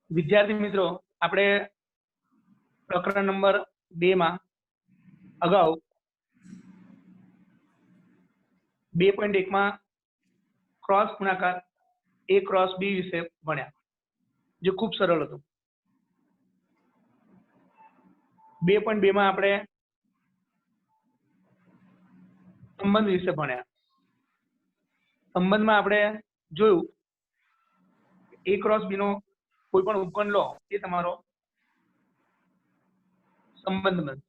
વિદ્યાર્થી મિત્રો, આપણે પ્રકરણ નંબર 2 માં અગાઉ 2.1 માં ક્રોસ ગુણાકાર A ક્રોસ B વિશે ભણ્યા, જે ખૂબ સરળ હતું. 2.2 માં આપણે સંબંધ વિશે ભણ્યા. સંબંધમાં આપણે જોયું A ક્રોસ B નો કોઈ પણ ઉપગણ લો એ તમારો સંબંધ બનશે.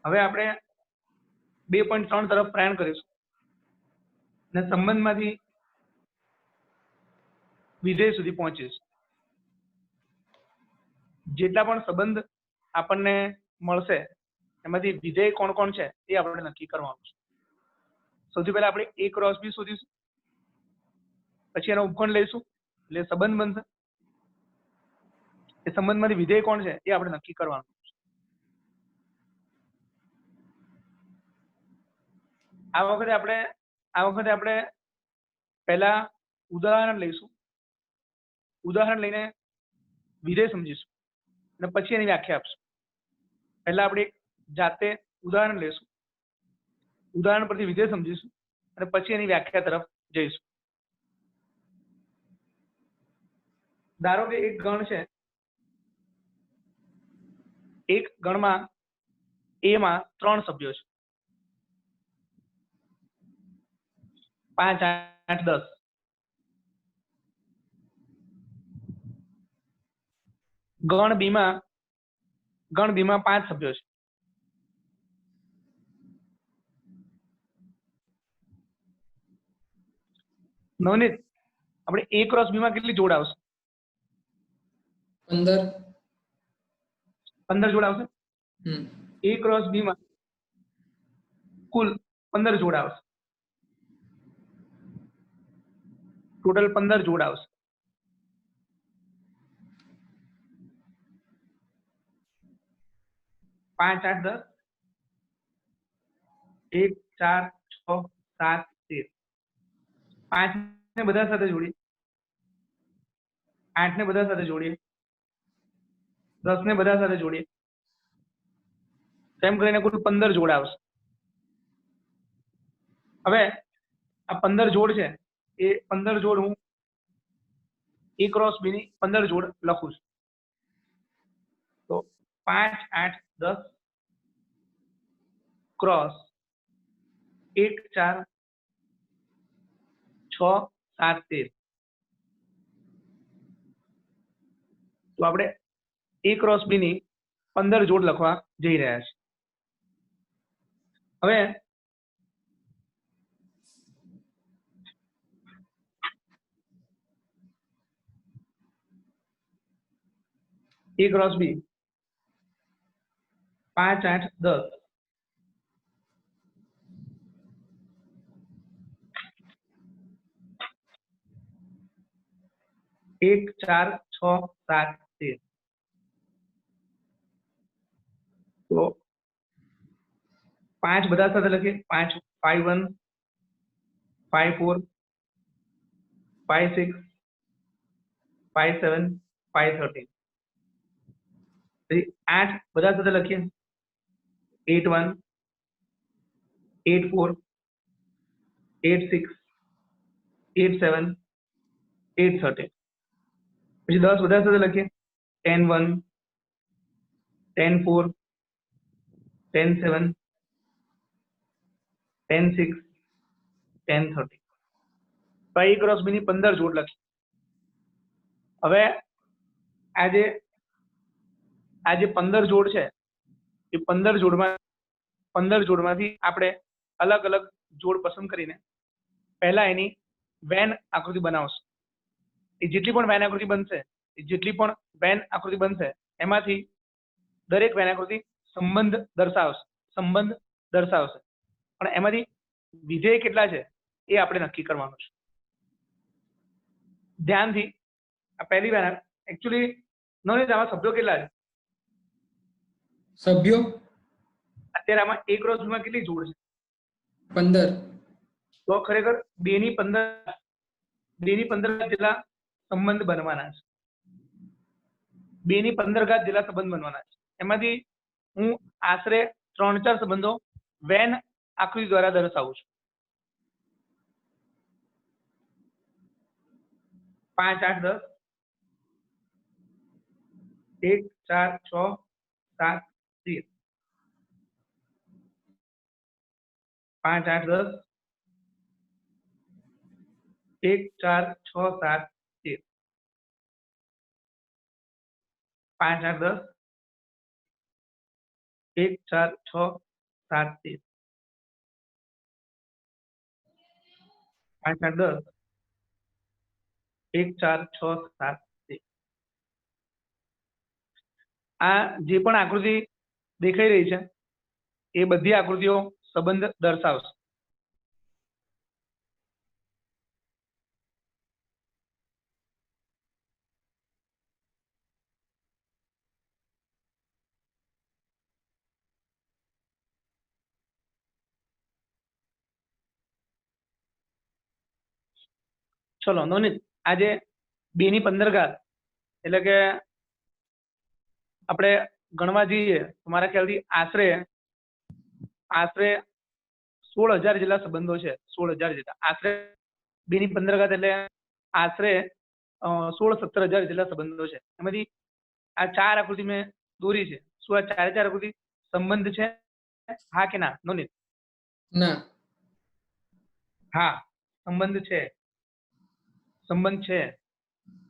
હવે આપણે 2.3 તરફ પ્રયાણ કરીશું અને સંબંધમાંથી વિધેય સુધી પહોંચીશું. જેટલા પણ સંબંધ આપણને મળશે એમાંથી વિધેય કોણ કોણ છે એ આપણે નક્કી કરવાનું છે. સૌથી પહેલા આપણે A ક્રોસ B શોધીશું, પછી એનો ઉપગણ લઈશું એટલે સંબંધ બનશે. એ સંબંધમાંથી વિધેય કોણ છે એ આપણે નક્કી કરવાનું છે. આ વખતે આપણે પહેલા ઉદાહરણ લઈશું. ઉદાહરણ લઈને વિધેય સમજીશું અને પછી એની વ્યાખ્યા આપશું. પહેલા આપણે જાતે ઉદાહરણ લઈશું, ઉદાહરણ પરથી વિધેય સમજીશું અને પછી એની વ્યાખ્યા તરફ જઈશું. ધારો કે એક ગણ છે, એક ગણમાં A માં 3 સભ્યો છે, 5, 8, 10. ગણ B માં 5 સભ્યો છે. નવનીત, આપણે A ક્રોસ B માં કેટલી જોડ આવશે? 15 જોડ આવશે. A ક્રોસ B માં કુલ 15 જોડ આવશે. ટોટલ 15 જોડ આવશે. 5, 8, 10, 1, 4, 6, 7, 13. 5 ને બધા સાથે જોડીએ, 8 ને બધા સાથે જોડીએ, 10 ને બધા સાથે જોડીએ, તેમ કરીને કુલ 15 જોડ આવશે. હવે આ 15 જોડ છે એ 15 જોડ હું A ક્રોસ B ની 15 જોડ લખું છું. તો 5, 8, 10 ક્રોસ 1, 4, 6, 7, 13. તો આપણે A ક્રોસ B ની 15 જોડ લખવા જઈ રહ્યા છીએ. હવે A ક્રોસ B 5, 8, 10 1, 4, 6, 7, 13. તો 5 બધા સાથે લખીએ, 5, 5, 1, 5, 4, 5, 6, 5, 7, 5, 13. 8 બધા સાથે લખીએ, 8, 1, 8, 4, 8, 6, 8, 7, 8, 13. પછી 10 બધા સાથે લખીએ, 10, 1, 10, 4, 10, 7, 10, 6, 10, 13. તો A ક્રોસ B ની 15 જોડ લખી. હવે આ જે 15 જોડ છે એ 15 જોડમાંથી આપણે અલગ અલગ જોડ પસંદ કરીને પહેલા એની વેન આકૃતિ બનાવશું. એ જેટલી પણ વેન આકૃતિ બનશે એમાંથી દરેક વેન આકૃતિ સંબંધ દર્શાવશે. પણ એમાંથી વિધેય કેટલા છે એ આપણે નક્કી કરવાનું છે. ધ્યાનથી આ પહેલી વેન, એકચ્યુઅલી નવનીત આમાં સભ્યો કેટલા છે? સભ્યો અત્યારે આમાં A ક્રોસ B માં કેટલી જોડ છે? 15. તો ખરેખર 2 ની 15 જેટલા સંબંધ બનવાના છે. 2 ની 15 ઘાત જેટલા સંબંધ બનવાના છે. એમાંથી હું આશરે 3-4 સંબંધો વેન આકૃતિ દ્વારા દર્શાવું છું. 5, 8, 10, 1, 4, 6, 7, 13. 5, 8, 10, 1, 4, 6, 7, 13. 5, 8, 10, 1, 4, 6, 7, 13. 5, 8, 10, 1, 4, 6, 7, 13. આ જે પણ આકૃતિ દેખાઈ રહી છે એ બધી આકૃતિઓ સંબંધ દર્શાવશે. ચલો નવનીત, આજે 2 ની 15 ઘાત એટલે કે આપણે ગણવા જઈએ તો મારા ખ્યાલથી આશરે 16,000 જેટલા સંબંધો છે. 16,000 જેટલા આશરે 2 ની 15 ઘાત એટલે આશરે 16-17 હજાર જેટલા સંબંધો છે. એમાંથી આ 4 આકૃતિ મેં દોરી છે. શું આ 4 આકૃતિ સંબંધ છે? હા કે ના નવનીત? ના. હા, સંબંધ છે. સંબંધ છે.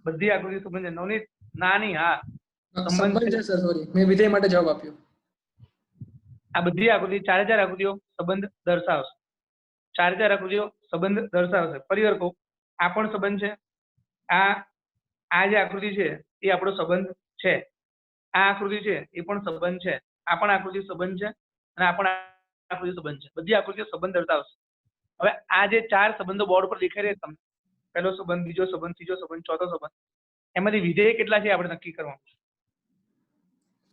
બધી આકૃતિ સંબંધ છે. નવનીત ના નહીં, હા સંબંધ છે સર, સોરી મેં વિધેય માટે જવાબ આપ્યો. આ બધી આકૃતિ 4 આકૃતિઓ સંબંધ દર્શાવશે. 4 આકૃતિઓ સંબંધ દર્શાવશે. ફરી વાર કહું, આ પણ સંબંધ છે. આ જે આકૃતિ છે એ આપણો સંબંધ છે. આ આકૃતિ છે એ પણ સંબંધ છે. આ પણ આકૃતિ સંબંધ છે અને આ પણ આકૃતિ સંબંધ છે. બધી આકૃતિઓ સંબંધ દર્શાવશે. હવે આ જે 4 સંબંધો બોર્ડ પર દેખાઈ રહ્યા તમને, પહેલો સંબંધ, બીજો સંબંધ, ત્રીજો સંબંધ, ચોથો સંબંધ, એમાંથી વિધેય કેટલા છે આપણે નક્કી કરવાનું છે.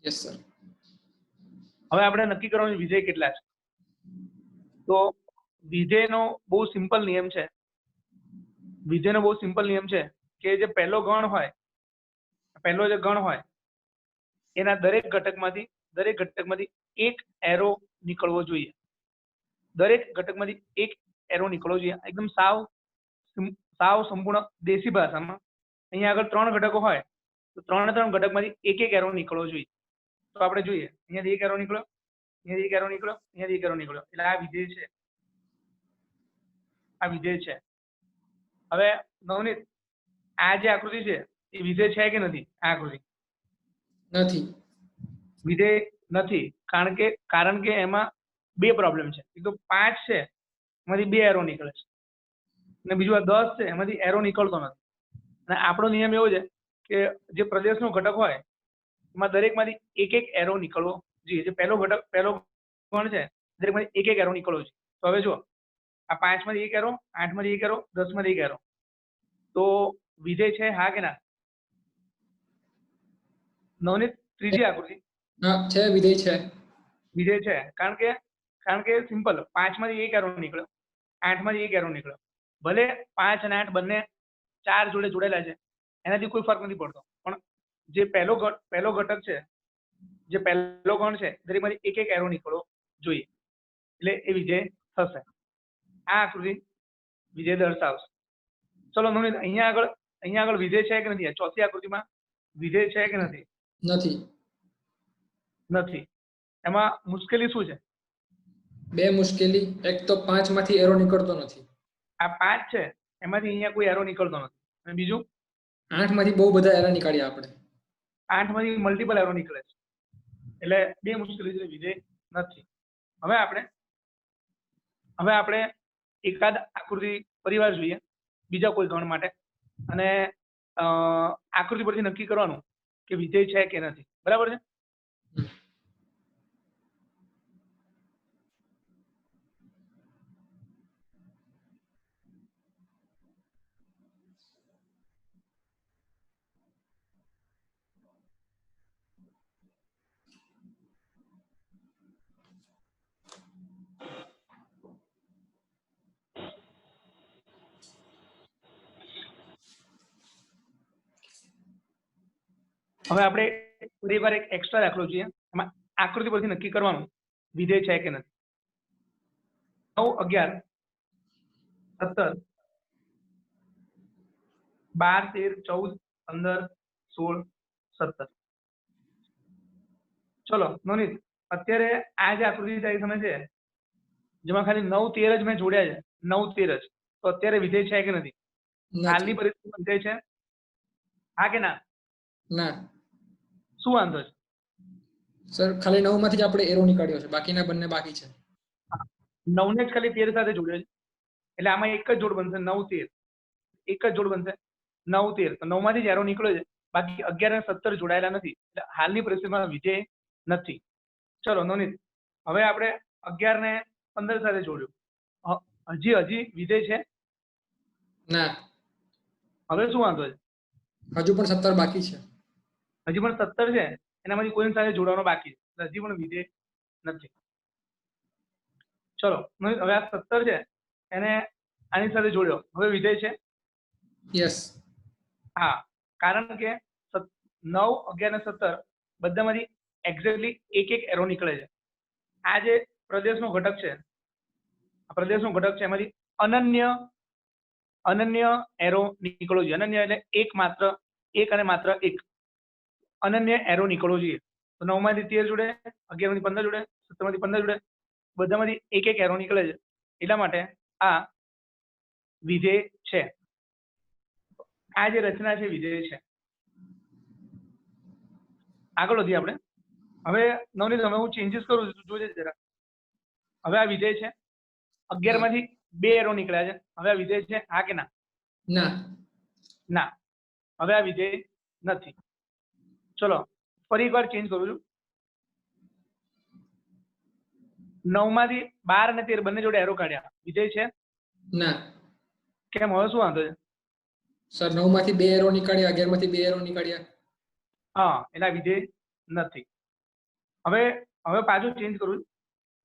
Yes sir. હવે આપણે નક્કી કરવાનું વિધેય કેટલા છે. તો વિધેયનો બહુ સિમ્પલ નિયમ છે. વિધેયનો બહુ સિમ્પલ નિયમ છે કે જે પહેલો ગણ હોય, પહેલો જે ગણ હોય એના દરેક ઘટકમાંથી એક એરો નીકળવો જોઈએ. દરેક ઘટકમાંથી એક એરો નીકળવો જોઈએ. એકદમ સાવ સંપૂર્ણ દેશી ભાષામાં અહીંયા આગળ 3 ઘટકો હોય તો 3 ઘટકમાંથી એક એરો નીકળવો જોઈએ. તો આપણે જોઈએ, અહીંયાથી એક એરો નીકળ્યો, અહીંયાથી એક એરો નીકળ્યો, અહીંયાથી એક એરો નીકળ્યો, એટલે આ વિધેય છે. આ વિધેય છે. હવે નવનીત, આ જે આકૃતિ છે એ વિધેય છે કે નથી? આ આકૃતિ નથી. વિધેય નથી. કારણ કે એમાં 2 પ્રોબ્લેમ છે. એક તો 5 છે એમાંથી 2 એરો નીકળે છે, અને બીજું આ 10 છે એમાંથી એરો નીકળતો નથી. અને આપણો નિયમ એવો છે કે જે પ્રદેશનો ઘટક હોય એમાં દરેકમાંથી એક એરો નીકળવો જોઈએ. જે પહેલો ગણ છે દરેકમાંથી એક એરો નીકળવો જોઈએ. તો હવે જો આ 5 માંથી એક એરો, 8 માંથી એક એરો, 10 માંથી એક એરો, તો વિધેય છે હા કે ના? નવનીત, ત્રીજી આકૃતિ. હા છે, વિધેય છે. વિધેય છે. કારણ કે સિમ્પલ, 5 માંથી એક એરો નીકળ્યો, 8 માંથી એક એરો નીકળ્યો. ભલે 5 અને 8 બંને 4 જોડે જોડેલા છે, એનાથી કોઈ ફરક નથી પડતો, પણ જે પહેલો ઘટક છે, જે પહેલો ગણ છે, દરેકમાંથી એક એરો નીકળવો જોઈએ, એટલે એ વિધેય થશે. આ આકૃતિ વિધેય દર્શાવશે. ચલો નવનીત, અહીંયા આગળ વિધેય છે કે નથી? ચોથી આકૃતિમાં વિધેય છે કે નથી? નથી. એમાં મુશ્કેલી શું છે? 2 મુશ્કેલી. એક તો 5 માંથી એરો નીકળતો નથી. આ 5 છે એમાંથી અહીંયા કોઈ એરો નીકળતો નથી. અને બીજું 8 માંથી બહુ બધા એરો નીકળ્યા આપણે. 8 માંથી મલ્ટિપલ એરો નીકળે છે. એટલે 2 મુશ્કેલી છે, વિધેય નથી. હવે આપણે એકાદ આકૃતિ પરિવાર જોઈએ બીજા કોઈ ગણ માટે, અને આકૃતિ પરથી નક્કી કરવાનું કે વિધેય છે કે નથી. બરાબર છે? હવે આપણે ફરી વાર એક એક્સ્ટ્રા દાખલો જોઈએ, એમાં આકૃતિ પરથી નક્કી કરવાનું વિધેય છે કે નથી. 9, 11, 17, 12, 13, 14, 15, 16, 17. ચલો નોનીત, અત્યારે આ જે આકૃતિ તારી સામે છે જેમાં ખાલી 9, 13 જ મેં જોડ્યા છે, 9, 13 જ, તો અત્યારે વિધેય છે કે નથી? હાલની નથી. પરિસ્થિતિમાં વિધેય છે? હા કે ના? ના શું વાંધો છે? સર, ખાલી 9 માંથી જ આપણે એરો નીકાળ્યો છે, બાકીના બંને બાકી છે. 9 ને જ ખાલી 13 સાથે જોડ્યો છે, એટલે આમાં એક જ જોડ બનશે, 9, 13, એક જ જોડ બનશે 9, 13. તો 9 માંથી જ એરો નીકળ્યો છે, બાકી 11 અને 17 જોડાયેલા નથી, એટલે હાલની પરિસ્થિતિમાં વિધેય નથી. ચલો નોનીત, હવે આપણે 11 ને 15 સાથે જોડ્યું, હજી વિધેય છે? ના, હવે શું વાંધો છે? હજુ પણ 17 બાકી છે. હજી પણ 17 છે, એનામાંથી કોઈની સાથે જોડવાનો બાકી છે, એટલે હજી પણ વિધેય નથી. ચલો નોનીત, હવે આ 17 છે એને આની સાથે જોડ્યો, હવે વિધેય છે? યસ. હા, કારણ કે 9, 11 અને 17 બધામાંથી એક્ઝેક્ટલી એક એક એરો નીકળે છે. આ જે પ્રદેશનો ઘટક છે, આ પ્રદેશનો ઘટક છે એમાંથી અનન્ય એરો નીકળવો જોઈએ. અનન્ય એટલે એક અને માત્ર એક અનન્ય એરો નીકળવો જોઈએ. તો 9 માંથી 13 જોડે, 11 માંથી 15 જોડે, 17 માંથી 15 જોડે, બધામાંથી એક એક એરો નીકળે છે, એટલા માટે આ વિધેય છે. આ જે રચના છે વિધેય છે. આગળ વધીએ આપણે. હવે નવનીત, હવે હું ચેન્જીસ કરું છું, જોજે જરા. હવે આ વિધેય છે, 11 માંથી 2 એરો નીકળ્યા છે, હવે આ વિધેય છે? હા કે ના? ના. ના. હવે આ વિધેય નથી. ચલો ફરી એકવાર ચેન્જ કરું છું. 9 માંથી 12 અને 13 બંને જોડે એરો કાઢ્યા, વિધેય છે? ના. કેમ, હવે શું વાંધો છે? સર, 9 માંથી 2 એરો નીકાળ્યા, 11 માંથી 2 એરો નીકાળ્યા. હા, એટલે આ વિધેય નથી. હવે પાછું ચેન્જ કરું છું.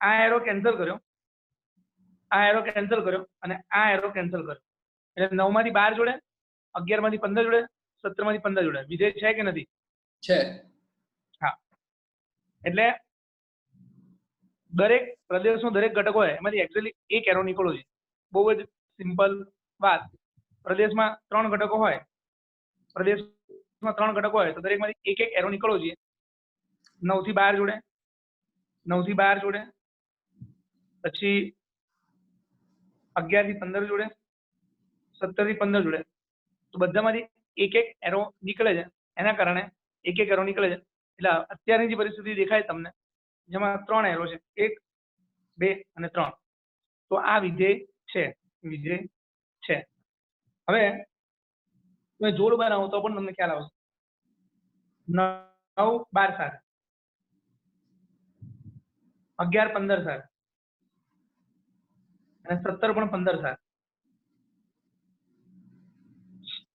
આ એરો કેન્સલ કર્યો, આ એરો કેન્સલ કર્યો અને આ એરો કેન્સલ કર્યો, એટલે 9 માંથી 12 જોડે, 11 માંથી 15 જોડે, 17 માંથી 15 જોડે, વિધેય છે કે નથી? છે. હા, એટલે દરેક પ્રદેશનો દરેક ઘટક હોય એમાંથી એક્ચ્યુઅલી એક એરો નીકળવો જોઈએ. બહુ જ સિમ્પલ વાત. પ્રદેશમાં 3 ઘટકો હોય, પ્રદેશમાં 3 ઘટકો હોય તો દરેકમાંથી એક એક એરો નીકળવો જોઈએ. 9 થી 12 જોડે, 9 થી 12 જોડે, પછી 11 થી 15 જોડે, 17 થી 15 જોડે, તો બધામાંથી એક એક એરો નીકળે છે, એના કારણે એક એક એરો નીકળે છે. એટલે અત્યારની જે પરિસ્થિતિ દેખાય તમને, જેમાં 3 એરો છે, 1, 2 અને 3, તો આ વિધેય છે, વિધેય છે. હવે તમે જોડ બનાવો તો પણ તમને ખ્યાલ આવશે. 9, 12 સાથે, 11, 15 સાથે અને 17 પણ 15 સાથે,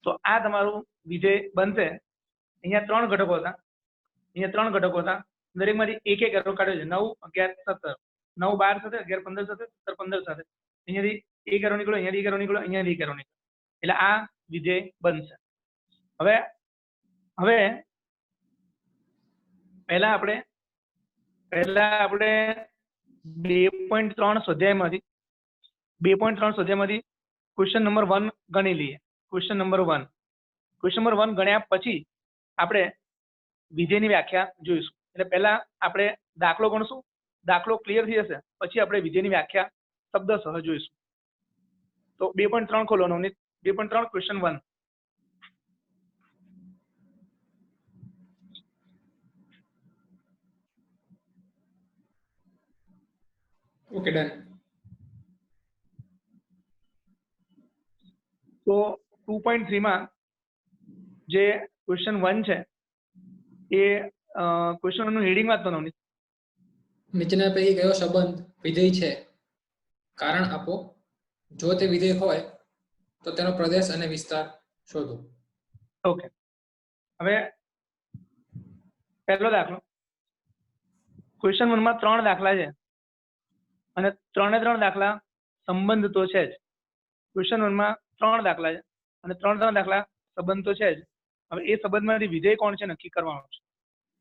તો આ તમારું વિધેય બનશે. અહીંયા 3 ઘટકો હતા, દરેકમાંથી એક એક એરો કાઢ્યો છે. 9, 11, 17, 9, 12 સાથે, 11, 15 સાથે, 17, 15 સાથે, અહીંયાથી એક એરો નીકળ્યો, અહીંયાથી એક એરો નીકળ્યો, અહીંયાથી એક એરો નીકળ્યો, એટલે આ વિધેય બનશે. હવે પહેલા આપણે 2.3 સ્વાધ્યાયમાંથી ક્વેશ્ચન નંબર 1 ગણી લઈએ. ક્વેશ્ચન નંબર 1 ગણ્યા પછી આપણે વિધેયની વ્યાખ્યા જોઈશું. એટલે પહેલા આપણે દાખલો ગણશું, દાખલો ક્લિયર થઈ જશે પછી આપણે વિધેયની વ્યાખ્યા શબ્દસહ જોઈશું. તો 2.3 ખોલો નવનીત. 2.3 ક્વેશ્ચન 1. Okay, done. તો 2.3 માં જે ક્વેશ્ચન 1 છે એ ક્વેશ્ચન નું હેડિંગ વાંચતો નવનીત. નીચેના પૈકી કયો સંબંધ વિધેય છે? કારણ આપો. જો તે વિધેય હોય તો તેનો પ્રદેશ અને વિસ્તાર શોધો. ઓકે, હવે પહેલો દાખલો. ક્વેશ્ચન 1 માં 3 દાખલા છે અને 3 દાખલા સંબંધ તો છે જ. ક્વેશ્ચન 1 માં 3 દાખલા છે અને 3 દાખલા સંબંધ તો છે જ. હવે એ સંબંધમાંથી વિધેય કોણ છે નક્કી કરવાનું છે.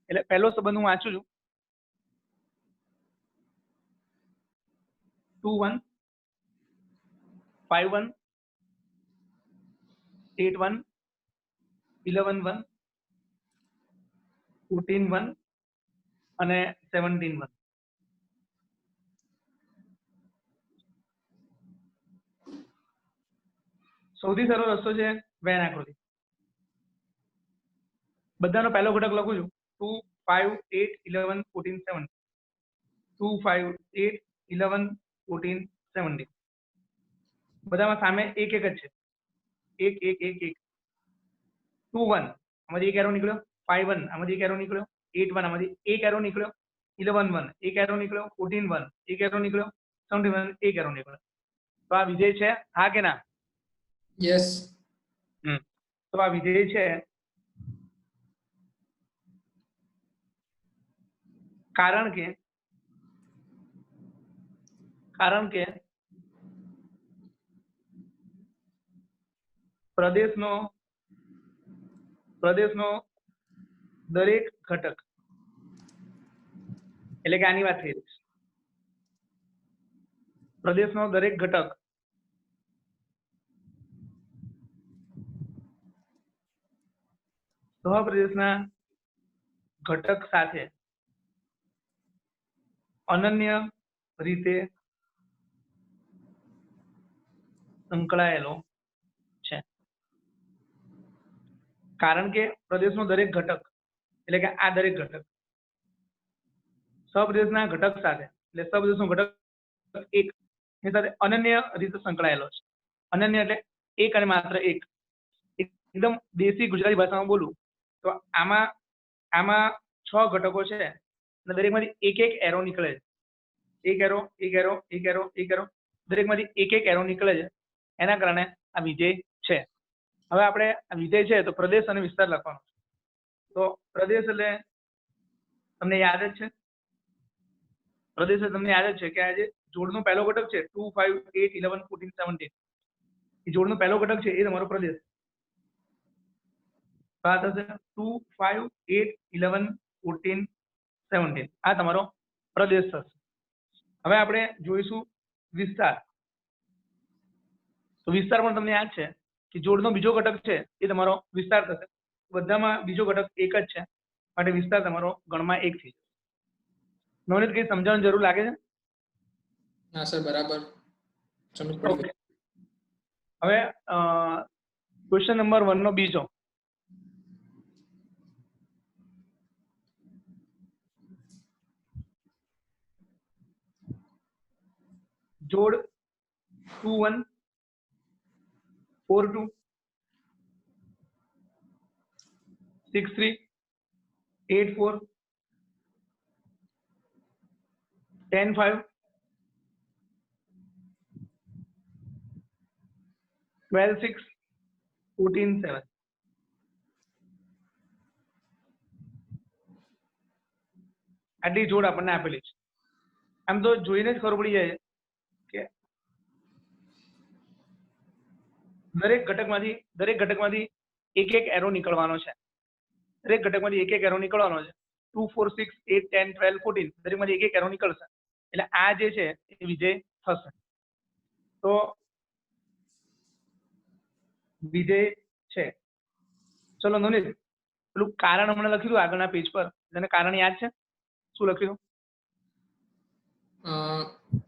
એટલે પહેલો સંબંધ હું વાંચું છું. 2 1 5 1 8 1 11 1 14 1 અને 17 1. સૌથી સરળ રસ્તો છે વેન આકૃતિ. બધાનો પહેલો ઘટક લખું છું. 2 5 8 11 14 17. 2 5 8 11 14 17. બધામાં સામે એક એક જ છે. એક એક એક એક. 2 1 આમાંથી એક એરો નીકળ્યો. 5 1 આમાંથી એક એરો નીકળ્યો. 8 1 આમાંથી એક એરો નીકળ્યો. 11 1 એક એરો નીકળ્યો. 14 1 એક એરો નીકળ્યો. 17 1 એક એરો નીકળ્યો. તો આ વિધેય છે, હા કે ના? યસ. તો આ વિધેય છે કારણ કે પ્રદેશનો દરેક ઘટક, એટલે કે આની વાત થઈ રહી છે, પ્રદેશનો દરેક ઘટક સહપ્રદેશના ઘટક સાથે અનન્ય રીતે સંકળાયેલો છે. કારણ કે પ્રદેશનો દરેક ઘટક, એટલે કે આ દરેક ઘટક સહપ્રદેશના ઘટક સાથે, એટલે સહપ્રદેશનો ઘટક એક ની સાથે અનન્ય રીતે સંકળાયેલો છે. અનન્ય એટલે એક અને માત્ર એક. એકદમ દેશી ગુજરાતી ભાષામાં બોલું તો આમાં 6 ઘટકો છે અને દરેકમાંથી એક એક એરો નીકળે છે. એક એરો એક એરો એક એરો એક એરો, દરેકમાંથી એક એક એરો નીકળે છે. એના કારણે આ વિધેય છે. હવે આપણે આ વિધેય છે તો પ્રદેશ અને વિસ્તાર લખવાનો છે. તો પ્રદેશ એટલે તમને યાદ જ છે, પ્રદેશ તમને યાદ જ છે કે આ જે જોડનો પહેલો ઘટક છે 2 5 8 11 14 17, એ જોડનો પહેલો ઘટક છે એ તમારો પ્રદેશ. આ થશે 2 5 8 11 14 17. આ તમારો પ્રદેશ થશે. હવે આપણે જોઈશું વિસ્તાર. તો વિસ્તાર પણ તમને યાદ છે કે જોડનો બીજો ઘટક છે એ તમારો વિસ્તાર થશે. બધામાં બીજો ઘટક એક જ છે માટે વિસ્તાર તમારો ગણમાં 1 થઈ જશે. નવનીત કઈ સમજાવવાની જરૂર લાગે છે? હા સર, બરાબર સમજ પડી ગઈ. હવે ક્વેશ્ચન નંબર 1 નો બીજો. જોડ 2 1 4 2 6 3 8 4 10 5 12 6 14 7. આટલી જોડ આપણને આપેલી છે. આમ તો જોઈને જ ખબર પડી જાય કે દરેક ઘટકમાંથી એક એક એરો નીકળવાનો છે. દરેક ઘટકમાંથી એક એક એરો નીકળવાનો છે. 2 4 6 8 10 12 14 દરેકમાંથી એક એક એરો નીકળશે. એટલે આ જે છે એ વિધેય થશે. તો વિધેય છે. ચલો નવનીત, પેલું કારણ હમણાં લખી દઉં આગળના પેજ પર. તને કારણ યાદ છે? શું લખ્યું?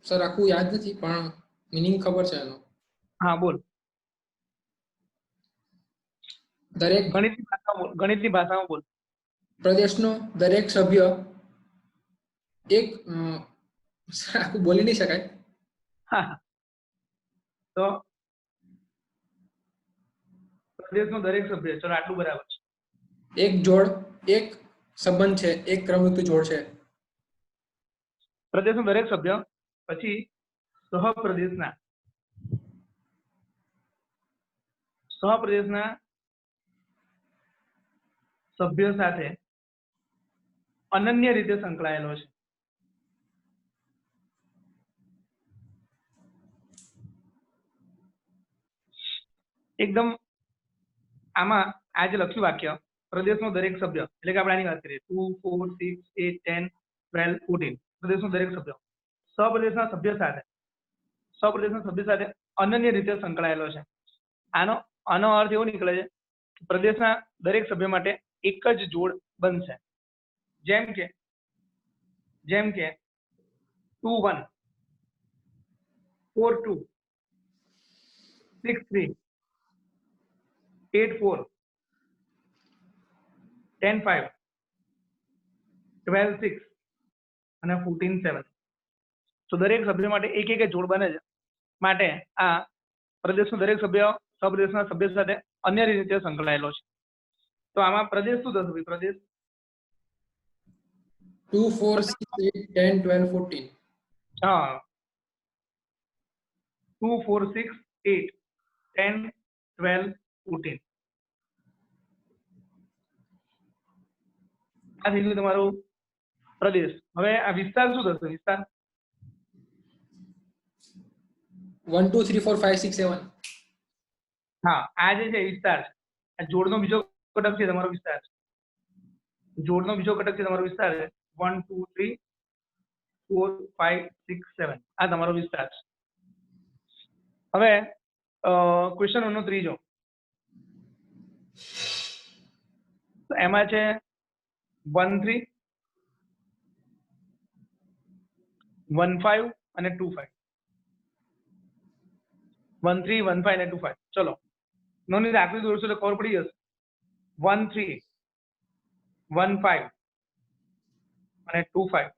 સર આખું યાદ નથી પણ મિનિંગ ખબર છે એનો. હા બોલ. દરેક ગણિતની ભાષામાં બોલ. પ્રદેશનો દરેક સભ્ય એક આખું બોલી નહીં શકાય. હા, તો પ્રદેશનો દરેક સભ્ય, ચલો આટલું બરાબર છે. એક જોડ, એક સંબંધ છે, એક ક્રમયુક્ત જોડ છે. પ્રદેશનો દરેક સભ્ય પછી સહપ્રદેશના સભ્ય સાથે અનન્ય રીતે સંકળાયેલો છે. એકદમ આમાં આ જે લખ્યું વાક્ય પ્રદેશનો દરેક સભ્ય એટલે કે આપણે આની વાત કરીએ 2, 4, 6, 8, 10, 12, 14 પ્રદેશનો દરેક સભ્ય સપ્રદેશના સભ્ય સાથે અનન્ય રીતે સંકળાયેલો છે. આનો અર્થ એવો નીકળે છે કે પ્રદેશના દરેક સભ્ય માટે એક જ જોડ બનશે. જેમ કે 2, 1, 4, 2, 6, 3, 8, 4, 10, 5, 12, 6 અને 14, 7. તો દરેક સભ્ય માટે એક એક જોડ બને છે. માટે આ પ્રદેશનો દરેક સભ્ય સપ્રદેશના સભ્ય સાથે અન્ય રીતે સંકળાયેલો છે. તો આમાં પ્રદેશ શું થશે? પ્રદેશ 2, 4, 6, 8, 10, 12, 14. હા 2, 4, 6, 8, 10, 12, 14 આ થઈ ગયું તમારું પ્રદેશ. હવે આ વિસ્તાર શું થશે? વિસ્તાર 1, 2, 3, 4, 5, 6, 7. હા આ જે છે વિસ્તાર છે. આ જોડનો બીજો ઘટક છે તમારો વિસ્તાર છે. જોડનો બીજો ઘટક છે તમારો વિસ્તાર છે. 1, 2, 3, 4, 5, 6, 7 આ તમારો વિસ્તાર છે. હવે ક્વેશ્ચન નો ત્રીજો તો એમાં છે 1, 3, 1, 5 અને 2, 5. 1, 3, 1, 5 અને 2, 5. ચલો નોની આકૃતિ દોરશો એટલે ખબર પડી જશે. 1, 3, 1, 5 અને 2, 5.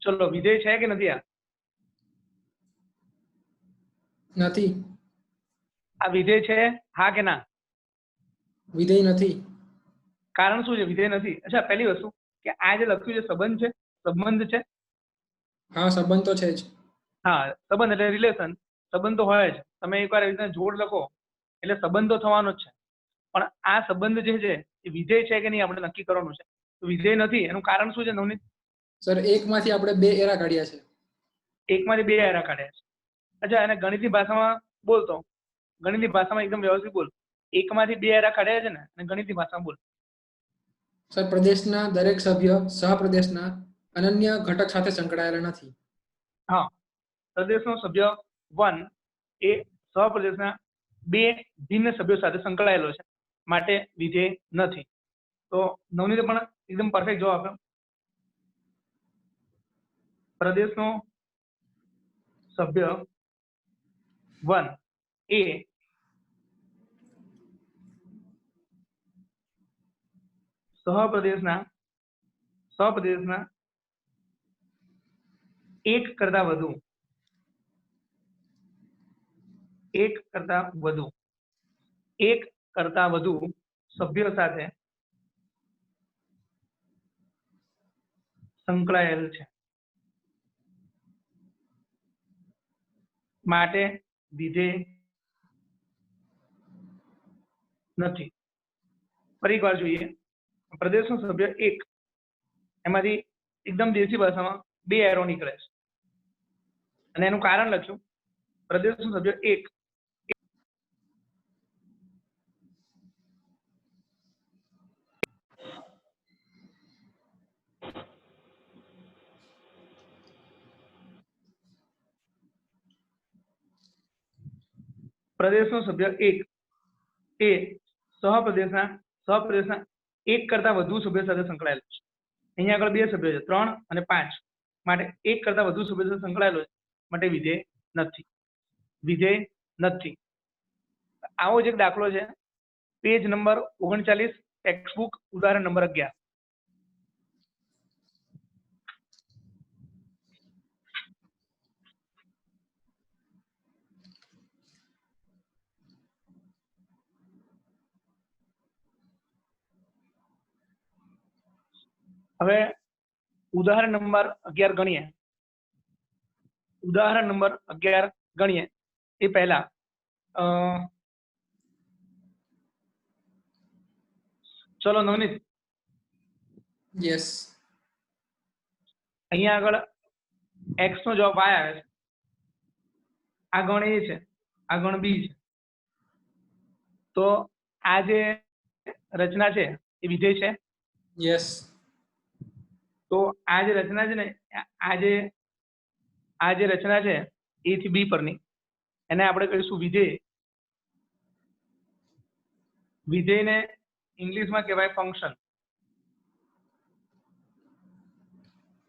ચલો વિધેય છે કે નથી? નથી. આ વિધેય છે હા કે ના? વિધેય નથી. કારણ શું છે વિધેય નથી? અચ્છા પહેલી વસ્તુ કે આ જે લખ્યું છે સંબંધ છે. સંબંધ છે. હા સંબંધ તો છે જ. હા સંબંધ એટલે રિલેશન. સંબંધ તો હોય જ. તમે એકવાર એવી રીતના જોડ લખો એટલે સંબંધ તો થવાનો જ છે. પણ આ સંબંધ જે છે એ વિધેય છે કે નહીં આપણે નક્કી કરવાનું છે. તો વિધેય નથી એનું કારણ શું છે નવનીત? સર એકમાંથી આપણે 2 એરા કાઢ્યા છે. એકમાંથી 2 એરા કાઢ્યા છે. અચ્છા અને ગણિતની ભાષામાં બોલતો ગણિતની ભાષામાં એકદમ વ્યવસ્થિત બોલ. એકમાંથી 2 એરા કાઢ્યા છે ને અને ગણિતની ભાષામાં બોલ. સર પ્રદેશના દરેક સભ્ય સહપ્રદેશના અનન્ય ઘટક સાથે સંકળાયેલા નથી. હા પ્રદેશનો સભ્ય 1 એ સહપ્રદેશના 2 ભિન્ન સભ્યો સાથે સંકળાયેલો છે. માટે વિધેય નથી. તો નવનીતે પણ એકદમ પરફેક્ટ જવાબ આપ્યો. પ્રદેશનો સભ્ય 1 એ સહપ્રદેશના એક કરતા વધુ સભ્યો સાથે સંકળાયેલ છે. માટે વિધેય નથી. ફરી એકવાર જોઈએ. પ્રદેશનો સભ્ય 1 એમાંથી એકદમ દેશી ભાષામાં 2 એરો નીકળે છે અને એનું કારણ લખ્યું. પ્રદેશનો સભ્ય 1 એ સહપ્રદેશના 1 કરતા વધુ સભ્યો સાથે સંકળાયેલો છે. અહીંયા આગળ 2 સભ્યો છે 3 અને 5 માટે 1 કરતા વધુ સભ્યો સાથે સંકળાયેલો છે. માટે વિધેય નથી. આવો જ એક દાખલો છે પેજ નંબર 39 ટેક્સ્ટબુક ઉદાહરણ નંબર 11. હવે ઉદાહરણ નંબર 11 ગણીએ. એ પહેલા ચલો નવનીત યસ. અહીંયા આગળ x નો જવાબ y આવે છે. આ ગણ a છે, આ ગણ b છે. તો આ જે રચના છે એ વિધેય છે. યસ. તો આ જે રચના છે ને આ જે રચના છે એ થી બી પરની એને આપણે કહીશું વિધેય. વિધેયને ઇંગ્લિશમાં કહેવાય ફંક્શન.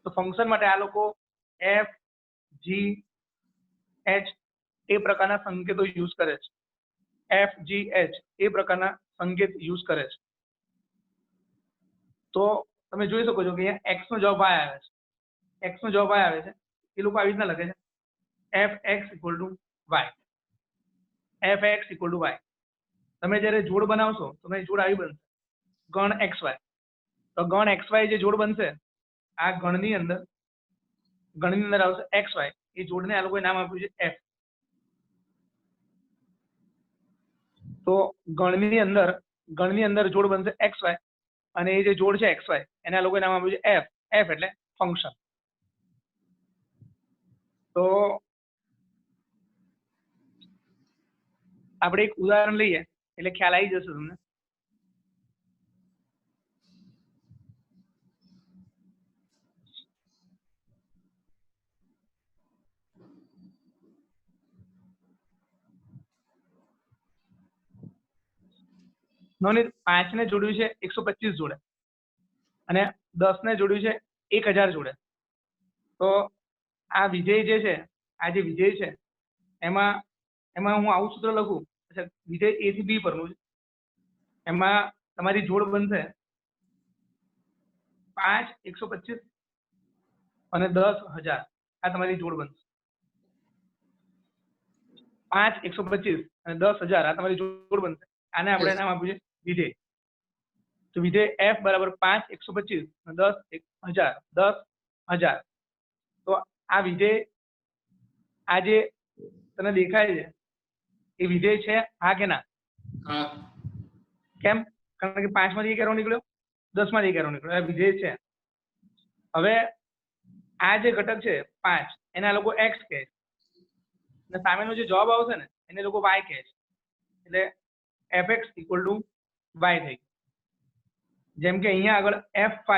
તો ફંક્શન માટે આ લોકો એફ, જી, એચ એ પ્રકારના સંકેતો યુઝ કરે છે. એફ, જી, એચ એ પ્રકારના સંકેત યુઝ કરે છે. તો તમે જોઈ શકો છો કે અહીંયા એક્સ નો જવાબ વાય આવે છે. એક્સ નો જવાબ વાય આવે છે એ લોકો આવી રીતના લખે છે F X equal to Y. F X equal to Y. તમે જ્યારે જોડ બનાવશો તો તમે જોડ આવી બનશે ગણ એક્સ વાય. તો ગણ એક્સ વાય જે જોડ બનશે આ ગણની અંદર આવશે એક્સ વાય. એ જોડને આ લોકોએ નામ આપ્યું છે એફ. તો ગણની અંદર જોડ બનશે એક્સ વાય અને એ જે જોડ છે એક્સ વાય એને આ લોકોએ નામ આપ્યું છે એફ. એફ એટલે ફંક્શન. તો આપણે એક ઉદાહરણ લઈએ એટલે ખ્યાલ આવી જશે તમને. નવનીત 5 ને જોડ્યું છે 125 જોડે અને 10 ને જોડ્યું છે 1000 જોડે. તો આ વિધેય જે છે આ જે વિધેય છે એમાં હું આવું સૂત્ર લખું. વિધેય એ થી બી પરનું છે. એમાં તમારી જોડ બનશે 5, 125 અને 10,000. આ તમારી જોડ બનશે 5, 125 અને 10,000. આ તમારી જોડ બનશે. આને આપણે નામ આપ્યું છે વિધેય. તો વિધેય એફ બરાબર 5, 125 અને 10,000. 10,000. તો આ વિધેય આ જે તને દેખાય છે એ વિધેય છે હા કે ના? હા. કેમ? કારણ કે 5 માંથી 1 એરો નીકળ્યો, 10 માંથી 1 એરો નીકળ્યો. આ વિધેય છે. હવે આ જે ઘટક છે 5 એને આ લોકો એક્સ કહે છે અને સામેનો જે જવાબ આવશે ને એને લોકો વાય કહે છે. એટલે F X equal to Y થઈ. જેમ કે અહીંયા આગળ F5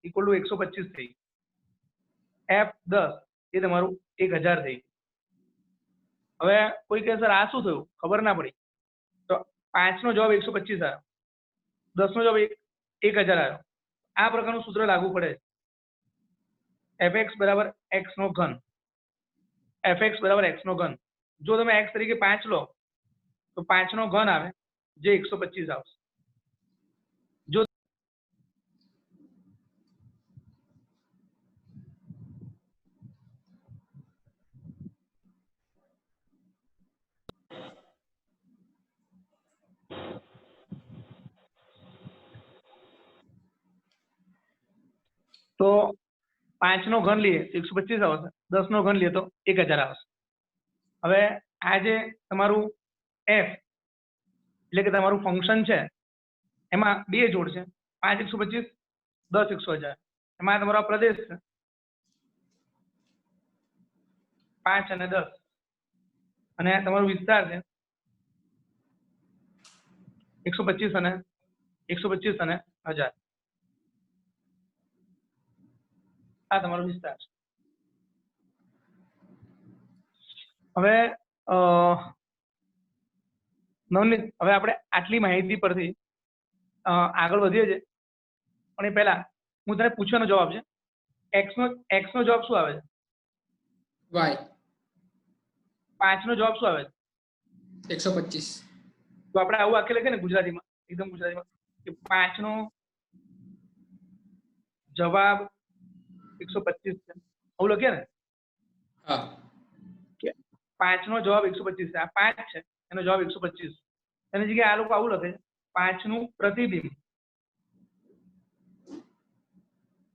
ઇક્વલ ટુ 125 થઈ. F10 એ તમારું 1000 થઈ. હવે કોઈ કહે સર આ શું થયું ખબર ના પડી. તો 5 નો જવાબ 125 આવ્યો, 10 નો જવાબ 1000 આવ્યો. આ પ્રકારનું સૂત્ર લાગુ પડે છે. fx બરાબર x નો ઘન. fx બરાબર x નો ઘન. જો તમે x તરીકે 5 લો તો 5 નો ઘન આવે જે 125 આવશે. જો તો 5 નો ઘન લઈએ તો 125 આવશે, 10 નો ઘન લઈએ તો 1000 આવશે. હવે આ જે તમારું f એટલે કે તમારું ફંક્શન છે એમાં બે જોડ છે 5, 125, 10, 100,000. એમાં તમારો આ પ્રદેશ છે 5 અને 10 અને તમારો વિસ્તાર છે 125 અને 1000. આ તમારો વિસ્તાર છે. હવે નવનીત હવે આપણે આટલી માહિતી પરથી આગળ વધીએ છીએ પણ એ પહેલા હું તને પૂછવાનો જવાબ છે x નો જવાબ શું આવે છે? વાય. 5 નો જવાબ શું આવે છે? 125. તો આપણે આવું આખે લખીએ ને ગુજરાતીમાં, એકદમ ગુજરાતીમાં કે 5 નો જવાબ 125 છે આવું લખીએ ને? હા. કે 5 નો જવાબ 125 છે. આ 5 છે એનો જવાબ 125. એની જગ્યાએ આ લોકો આવું લખે છે 5 નું પ્રતિબિંબ.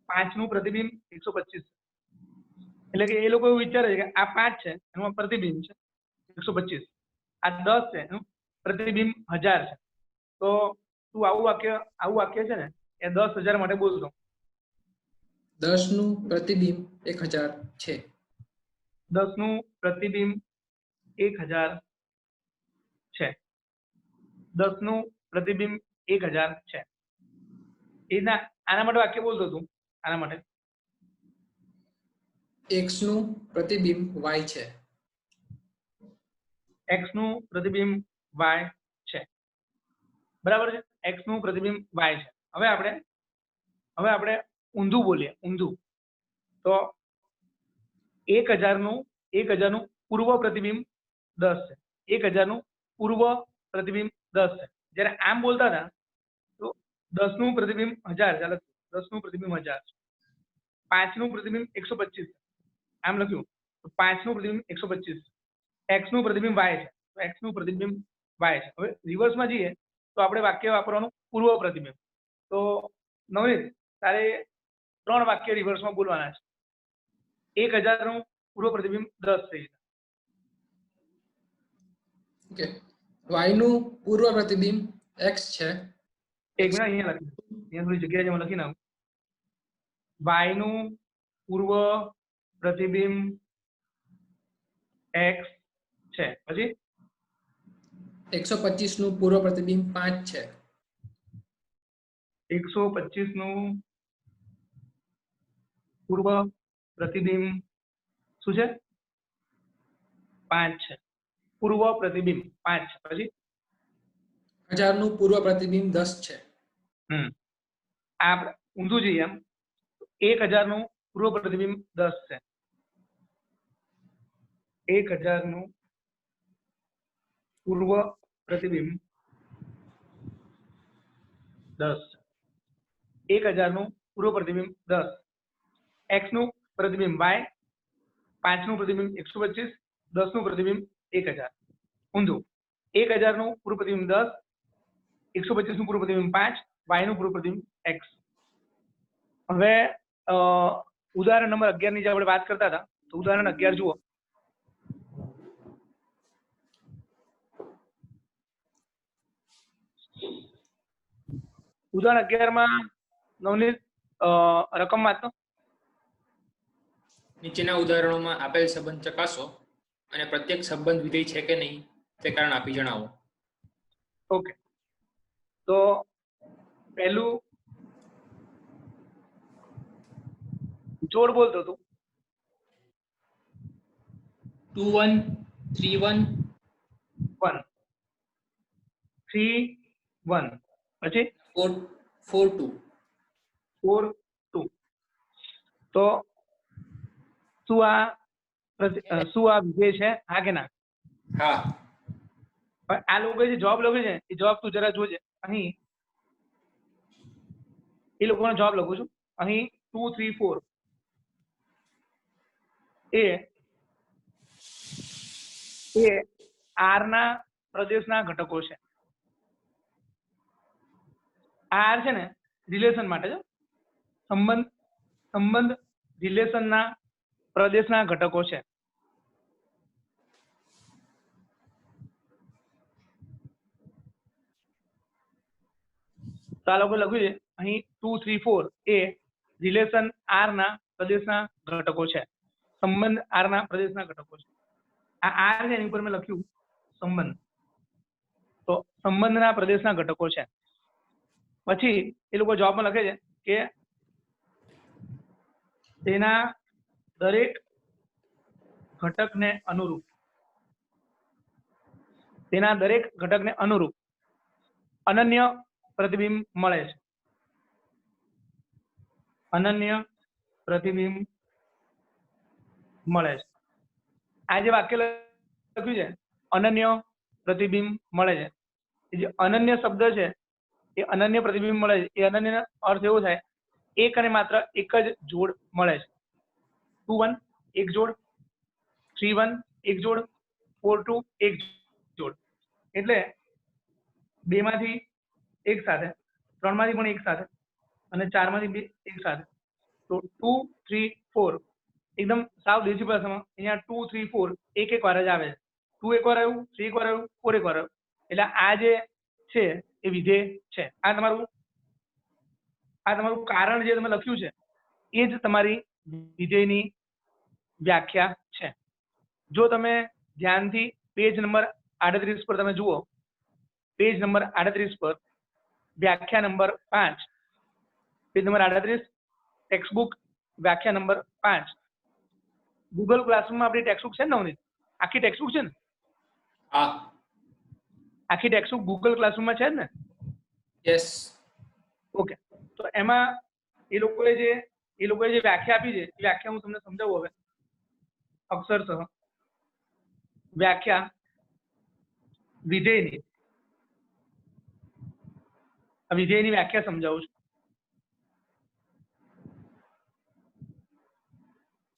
5 નું પ્રતિબિંબ 125. એટલે કે એ લોકો એવું વિચારે છે કે આ 5 છે એનું પ્રતિબિંબ છે 125, આ 10 છે એનું પ્રતિબિંબ 1000 છે. તો તું આવું વાક્ય છે ને એ 10,000 માટે બોલતો. 10 નું પ્રતિબિંબ 1000 છે. 10 નું પ્રતિબિંબ 1000 છે. 10 નું પ્રતિબિંબ 1000 છે. એના આના માટે વાક્ય બોલતો તું. આના માટે x નું પ્રતિબિંબ y છે. x નું પ્રતિબિંબ y છે. બરાબર છે. x નું પ્રતિબિંબ y છે. હવે આપણે ઊંધું બોલીએ. ઊંધું તો 1000 નું પૂર્વ પ્રતિબિંબ 10 છે. 1000 નું પૂર્વ પ્રતિબિંબ 10 છે. જ્યારે આમ બોલતા હતા તો 10 નું પ્રતિબિંબ 1000 ચાલે. 10 નું પ્રતિબિંબ 1000 છે. 5 નું પ્રતિબિંબ 125 આમ લખ્યું તો 5 નું પ્રતિબિંબ 125. x નું પ્રતિબિંબ y છે તો x નું પ્રતિબિંબ y છે. હવે રિવર્સમાં જઈએ તો આપણે વાક્ય વાપરવાનું પૂર્વ પ્રતિબિંબ. તો નવનીત તારે 3 વાક્ય રિવર્સમાં બોલવાના છે. 1000 નું પૂર્વ પ્રતિબિંબ 10 થઈ ઓકે, y નું પૂર્વ પ્રતિબિંબ x છે. એક મિનિટ અહીંયા લખી અહીંયા થોડી જગ્યાએ જેમાં લખી નાખું. y નું પૂર્વ પ્રતિબિંબ x છે. પછી 125 નું પૂર્વ પ્રતિબિંબ 5 છે. 125 નું પૂર્વ પ્રતિબિંબ શું છે? 5 છે. પૂર્વ પ્રતિબિંબ 5 છે. પછી 1000 નું પૂર્વ પ્રતિબિંબ 10 છે. આ ઊંધું જઈએ એમ 1000 નું પૂર્વ પ્રતિબિંબ 10 છે. 1000 નું પૂર્વ પ્રતિબિંબ 10. 1000 નું પૂર્વ પ્રતિબિંબ 10. x નું પ્રતિબિંબ y, 5 નું પ્રતિબિંબ 125, 10 નું પ્રતિબિંબ 1000. ઊંધું 1000 નું પૂર્વ પ્રતિબિંબ 10, 125 નું પૂર્વ પ્રતિબિંબ 5, y નું પૂર્વ પ્રતિબિંબ x. હવે ઉદાહરણ નંબર 11 ની જે આપણે વાત કરતા હતા તો ઉદાહરણ 11 જુઓ. ઉદાહરણ 11 માં નવનીત રકમ વાંચો. નીચેના ઉદાહરણોમાં આપેલ સંબંધ ચકાસો અને પ્રત્યેક સંબંધ વિધેય છે કે નહીં તે કારણ આપી જણાવો. ઓકે, તો પહેલું જોડ બોલતો હતું 2 1 3 1 1 3 1. પછી 4 4 2 4 2. તો શું આ વિધેય છે? હા કે ના? હા. પણ આ લોકો જે જવાબ લખ્યો છે એ જવાબ તું જરા જોજે. અહીં એ લોકોનો જવાબ લખું છું. અહીં 2 3 4 એ આર ના પ્રદેશના ઘટકો છે. આર છે ને રિલેશન માટે છે. સંબંધ રિલેશનના પ્રદેશના ઘટકો છે. તો આ લોકો લખ્યું છે અહીં 2 3 4 એ રિલેશન આર ના પ્રદેશના ઘટકો છે. સંબંધ આર ના પ્રદેશના ઘટકો છે. આ આર છે એની ઉપર મેં લખ્યું સંબંધ. તો સંબંધના પ્રદેશના ઘટકો છે. પછી એ લોકો જવાબમાં લખે છે કે તેના દરેક ઘટકને અનુરૂપ અનન્ય પ્રતિબિંબ મળે છે. અનન્ય પ્રતિબિંબ મળે છે. આ જે વાક્ય લખ્યું છે અનન્ય પ્રતિબિંબ મળે છે. એ જે અનન્ય શબ્દ છે એ અનન્ય પ્રતિબિંબ મળે છે. એ અનન્ય અર્થ એવો થાય એક અને માત્ર એક જ જોડ મળે છે. 2 1 એક જોડ, 3 1 એક જોડ, 4 2 એક જોડ. એટલે 2 માંથી એક સાથે, 3 માંથી પણ એક સાથે અને 4 માંથી બે એક સાથે. તો 2 3 4 એકદમ સાવ દેશી ભાષામાં અહીંયા 2 3 4 એક વાર જ આવે છે. 2 એક વાર આવ્યું, 3 એક વાર આવ્યું, 4 એક વાર આવ્યું. એટલે આ જે છે એ વિધેય છે. આ તમારું કારણ જે તમે લખ્યું છે એ જ તમારી વિધેયની વ્યાખ્યા છે. જો તમે ધ્યાનથી પેજ નંબર 38 પર તમે જુઓ, પેજ નંબર 38 પર વ્યાખ્યા number 5, page number 38, text book વ્યાખ્યા નંબર 5. ગૂગલ ક્લાસરૂમમાં આપણી ટેક્સ્ટ બુક છે ને નવનીત? આખી ટેક્સ્ટ બુક છે ને? હા. આખી ટેક્સ્ટ બુક ગૂગલ ક્લાસરૂમમાં છે જ ને? યસ. ઓકે. તો એમાં એ લોકોએ જે વ્યાખ્યા આપી છે એ વ્યાખ્યા હું તમને સમજાવું હવે અક્ષરશઃ. વ્યાખ્યા વિધેયની, વિધેયની વ્યાખ્યા સમજાવું છું.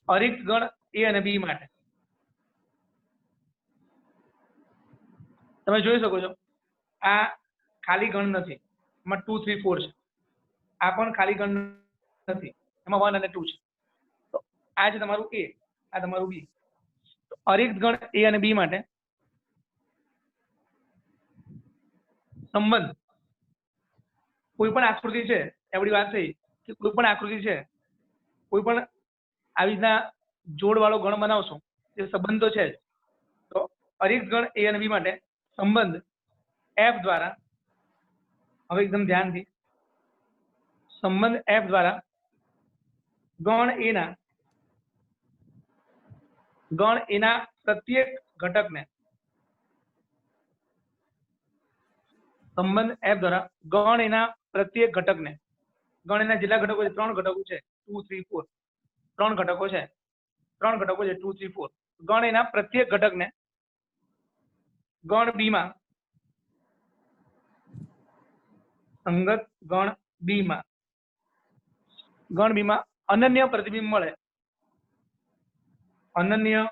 અરિક્ત ગણ એ અને બી માટે તમે જોઈ શકો છો આ ખાલી ગણ નથી, એમાં 2 3 4 છે. આ પણ ખાલી ગણ નથી, એમાં 1 અને 2 છે. તો આ છે તમારું એ, આ તમારું બી. તો અરિક્ત ગણ એ અને બી માટે સંબંધ કોઈ પણ આકૃતિ છે, એવડી વાત થઈ કે કોઈ પણ આકૃતિ છે, કોઈ પણ આવી રીતના જોડવાળો ગણ બનાવશો એ સંબંધ તો છે જ. તો અરિક્ત ગણ એ અને બી માટે સંબંધ એફ દ્વારા, હવે એકદમ ધ્યાનથી, સંબંધ એફ દ્વારા ગણ એના પ્રત્યેક ઘટકને, સંબંધ એફ દ્વારા ગણ એના પ્રત્યેક ઘટકને, ગણ એના જેટલા ઘટકો છે, 3 ઘટકો છે, 2 3 4, 3 ઘટકો છે, 2 3 4, ગણ એના પ્રત્યેક ઘટકને ગણ બી માં, સંગત ગણ બી માં અનન્ય પ્રતિબિંબ મળે. અનન્ય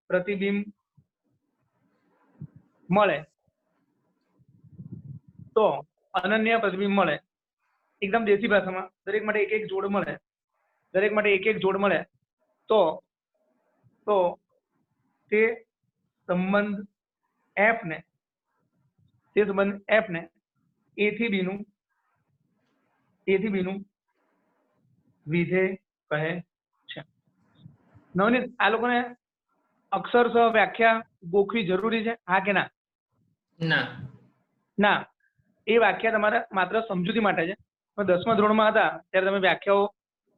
પ્રતિબિંબ મળે તો અનન્ય પ્રતિબિંબ મળે એકદમ દેશી ભાષામાં દરેક માટે એક એક જોડ મળે, દરેક માટે એક એક જોડ મળે તો તે સંબંધ એફ ને એ થી બી નું વિધેય કહે છે. નવનીત, આ લોકોને અક્ષરશઃ વ્યાખ્યા ગોખવી જરૂરી છે, હા કે ના? ના. એ વ્યાખ્યા તમારે માત્ર સમજૂતી માટે છે. 10મા ધોરણમાં હતા ત્યારે તમે વ્યાખ્યાઓ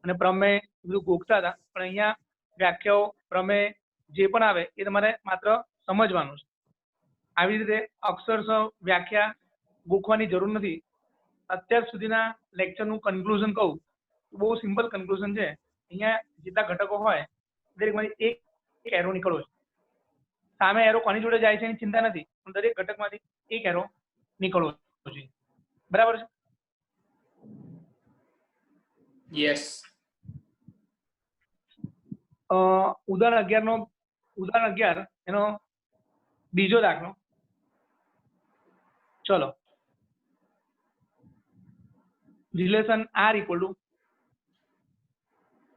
અને પ્રમેય બધું ગોખતા હતા, પણ અહીંયા વ્યાખ્યાઓ, પ્રમેય જે પણ આવે એ તમારે માત્ર સમજવાનું છે. આવી રીતે અક્ષરશઃ વ્યાખ્યા ગોખવાની જરૂર નથી. અત્યાર સુધીના લેક્ચરનું કન્ક્લુઝન કહું તો બહુ સિમ્પલ કન્ક્લુઝન છે. અહીંયા જેટલા ઘટકો હોય દરેકમાંથી એક એરો નીકળવો છે. સામે એરો કોની જોડે જાય છે એની ચિંતા નથી, પણ દરેક ઘટકમાંથી એક એરો નીકળવો જોઈએ. બરાબર છે? યસ. ઉદાહરણ 11 એનો બીજો દાખલો. ચલો, રિલેશન આર ઇક્વલ ટુ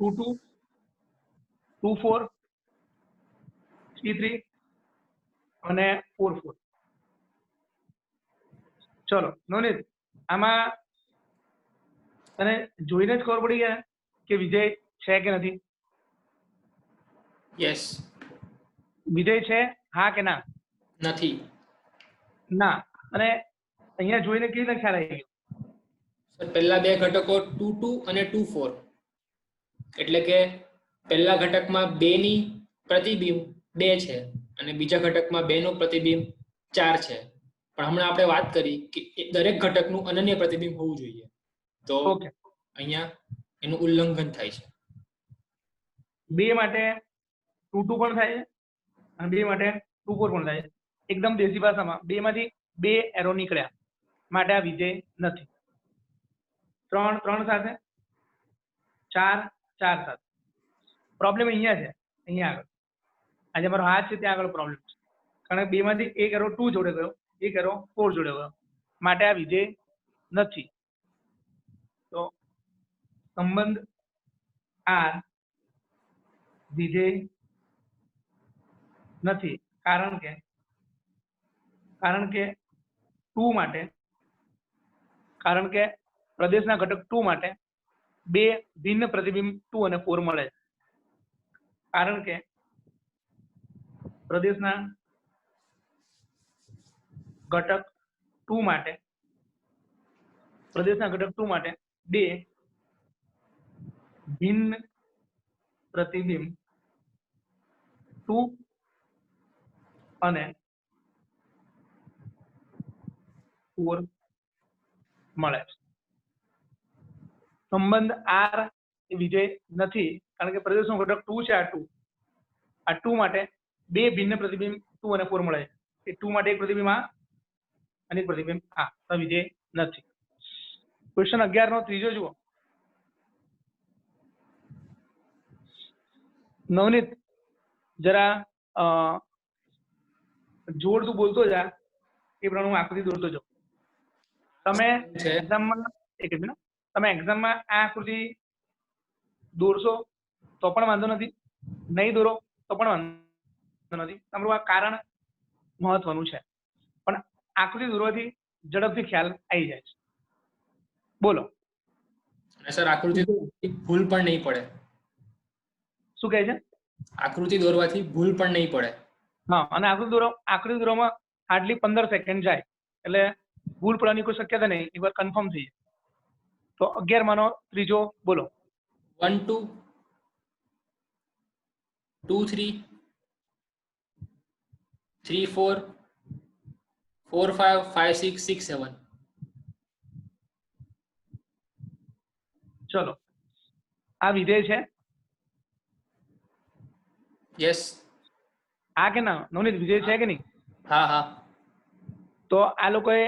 2 2 2 4 3 3 અને 4 4. ચલો નવનીત, આમાં તને જોઈને જ ખબર પડી ગયા કે વિધેય છે કે નથી? યસ. વિધેય છે, હા કે ના? નથી. ના. અને અહીંયા જોઈને કેવી રીતે ખ્યાલ આવી ગયો? પહેલા બે ઘટકો 2 2 અને 2 4, એટલે કે પહેલા ઘટકમાં 2 ની પ્રતિબિંબ 2 છે અને બીજા ઘટકમાં 2 નું પ્રતિબિંબ 4 છે. પણ હમણાં આપણે વાત કરી કે દરેક ઘટકનું અનન્ય પ્રતિબિંબ હોવું જોઈએ, તો અહીંયા એનું ઉલ્લંઘન થાય છે. 2 માટે 2 2 પણ થાય છે અને 2 માટે 2 4 પણ થાય છે. એકદમ દેશી ભાષામાં 2 માંથી 2 એરો નીકળ્યા માટે આ વિધેય નથી. 3 3 સાથે, 4 4 સાથે. પ્રોબ્લેમ અહીંયા છે, અહીંયા આગળ આજે મારો હાથ છે ત્યાં આગળ પ્રોબ્લેમ છે. કારણ કે 2 માંથી એક એરો 2 જોડે ગયો, એક એરો 4 જોડે ગયો, માટે આ વિધેય નથી. તો સંબંધ આર વિધેય નથી, કારણ કે પ્રદેશના ઘટક 2 માટે 2 ભિન્ન પ્રતિબિંબ 2 અને 4 મળે છે. કારણ કે પ્રદેશના ઘટક 2 માટે પ્રદેશના ઘટક 2 માટે બે ભિન્ન પ્રતિબિંબ 2 અને 4 મળે છે. સંબંધ આર એ વિધેય નથી, કારણ કે પ્રદેશનો ઘટક 2 છે. આ 2 માટે બે ભિન્ન પ્રતિબિંબ 2 અને 4 મળે છે. એ 2 માટે એક પ્રતિબિંબ આ અને એક પ્રતિબિંબ આ, તો વિધેય નથી. ક્વેશ્ચન 11 નો ત્રીજો જુઓ. નવનીત જરા જોડ તું બોલતો જા, એ પ્રમાણે હું આકૃતિ દોરતો જાઉં. તમે એક્ઝામમાં એક મિનિટ, તમે એક્ઝામમાં આ આકૃતિ દોરશો તો પણ વાંધો નથી, નહીં દોરો તો પણ વાંધો નથી. તમારું આ કારણ મહત્વનું છે, પણ આકૃતિ દોરવાથી ઝડપથી ખ્યાલ આવી જાય છે. બોલો. અને સર આકૃતિ ભૂલ પણ નહીં પડે. શું કહે છે? આકૃતિ દોરવાથી ભૂલ પણ નહીં પડે. હા, અને આકૃતિ દોરવામાં હાર્ડલી 15 સેકન્ડ જાય, એટલે ભૂલ પડવાની કોઈ શક્યતા નહીં, એકવાર કન્ફર્મ થઈ જાય. તો 11 માનો ત્રીજો બોલો. 1 2 2 3 3 4 4 5 5 6 6 7. ચલો, આ વિધેય છે. યસ. આ કે ના નવનીત, વિધેય છે કે નહીં? હા હા. તો આ લોકોએ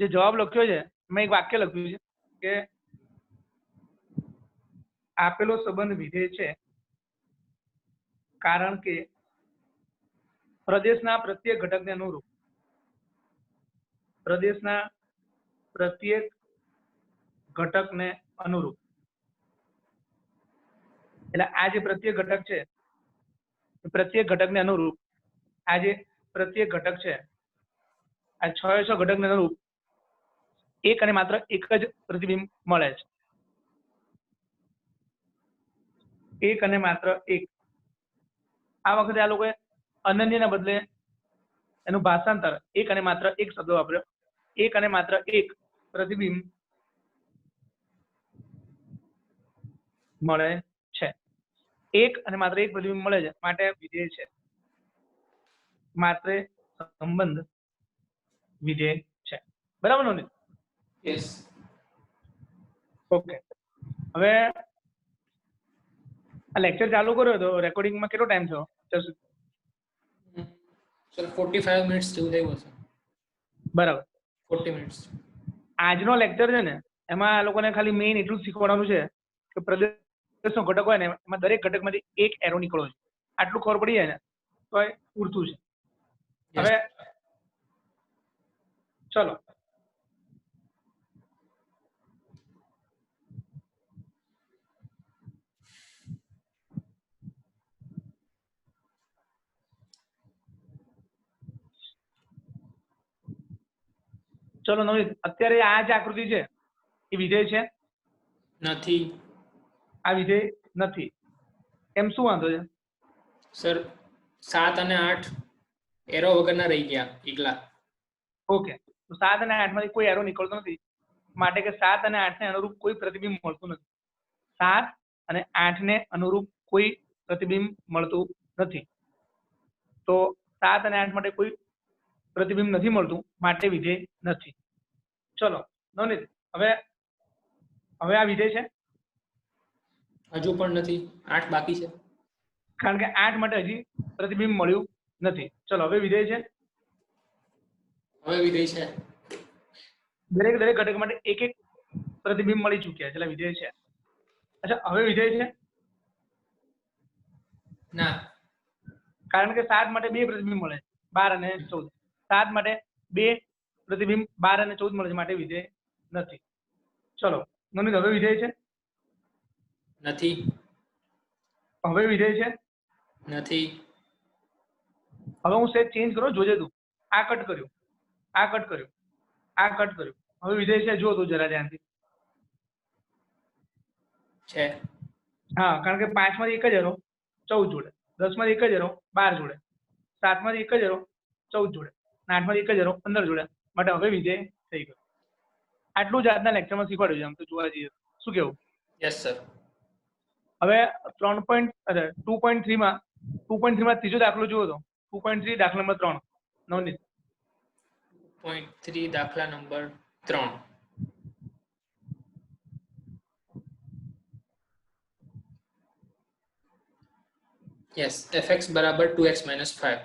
જે જવાબ લખ્યો છે, મેં એક વાક્ય લખ્યું છે કે આપેલો સંબંધ વિધેય છે કારણ કે પ્રદેશના પ્રત્યેક ઘટકને અનુરૂપ પ્રદેશના પ્રત્યેક ઘટકને અનુરૂપ, એટલે આ જે પ્રત્યેક ઘટક છે, પ્રત્યેક ઘટકને અનુરૂપ આ જે પ્રત્યેક ઘટક છે, આ 6 ઘટકને અનુરૂપ એક અને માત્ર એક જ પ્રતિબિંબ મળે છે. એક અને માત્ર એક. આ વખતે આ લોકોએ અનન્યના બદલે એનું ભાષાંતર એક અને માત્ર એક શબ્દ વાપર્યો. એક અને માત્ર એક પ્રતિબિંબ મળે છે. એક અને માત્ર એક પ્રતિબિંબ મળે છે માટે વિધેય છે. માત્ર સંબંધ વિધેય છે. બરાબર ને? યસ. ઓકે. હવે આ લેક્ચર ચાલુ કર્યો તો રેકોર્ડિંગમાં કેટલો ટાઈમ થયો? સર 45 મિનિટ્સ જેવું થયું હશે. બરાબર, 40 મિનિટ્સ. આજનો લેક્ચર છે ને, એમાં આ લોકોને ખાલી મેઇન એટલું જ શીખવાડવાનું છે કે પ્રદેશનો ઘટક હોય ને, એમાં દરેક ઘટકમાંથી એક એરો નીકળવો છે. આટલું ખબર પડી જાય ને તો એ પૂરતું છે. હવે ચલો, ચલો નવનીત, અત્યારે આ જે આકૃતિ છે એ વિધેય છે? નથી. આ વિધેય નથી. એમ શું વાંધો છે? સર 7 અને 8 એરો વગરના રહી ગયા એકલા. ઓકે, તો 7 અને 8 માંથી કોઈ એરો નીકળતો નથી, માટે કે 7 અને 8 ને અનુરૂપ કોઈ પ્રતિબિંબ મળતું નથી. 7 અને 8 ને અનુરૂપ કોઈ પ્રતિબિંબ મળતું નથી. તો 7 અને 8 માટે કોઈ પ્રતિબિંબ નથી મળતું, માટે વિધેય નથી. ચલો નવનીત, હવે આ વિધેય છે? હજુ પણ નથી. 8 બાકી છે. કારણ કે 8 માટે હજી પ્રતિબિંબ મળ્યું નથી. ચલો, હવે વિધેય છે? હવે વિધેય છે. દરેક ઘટક માટે એક એક પ્રતિબિંબ મળી ચૂક્યા છે, એટલે વિધેય છે. અચ્છા, હવે વિધેય છે? ના. કારણ કે 7 માટે બે પ્રતિબિંબ મળે, 12 અને 14. 7 માટે બે પ્રતિબિંબ 12 અને 14 મળે છે, માટે વિધેય નથી. ચલો નવનીત, હવે વિધેય છે? નથી. હવે વિધેય છે? નથી. હવે હું સેટ ચેન્જ કરો, જોજે તું. આ કટ કર્યું, આ કટ કર્યું, આ કટ કર્યું. હવે વિધેય છે? જો તું જરા ધ્યાનથી. છે. હા, કારણ કે 5 માંથી એક જ એરો 14 જોડે, 10 માંથી એક જ એરો 12 જોડે, 7 માંથી એક જ એરો 14 જોડે, 8 માંથી એક જ એરો 15 જોડે, માટે હવે વિધેય થઈ ગયો. આટલું જ આજના લેક્ચરમાં શીખવાડ્યું છે આમ તો જોવા જઈએ શું કેવું? Yes sir. હવે 2.3 માં ત્રીજો દાખલો જુઓ તો 2.3 દાખલા નંબર 3 નવનીત 2.3 દાખલા નંબર 3. યસ, fx બરાબર 2x - 5.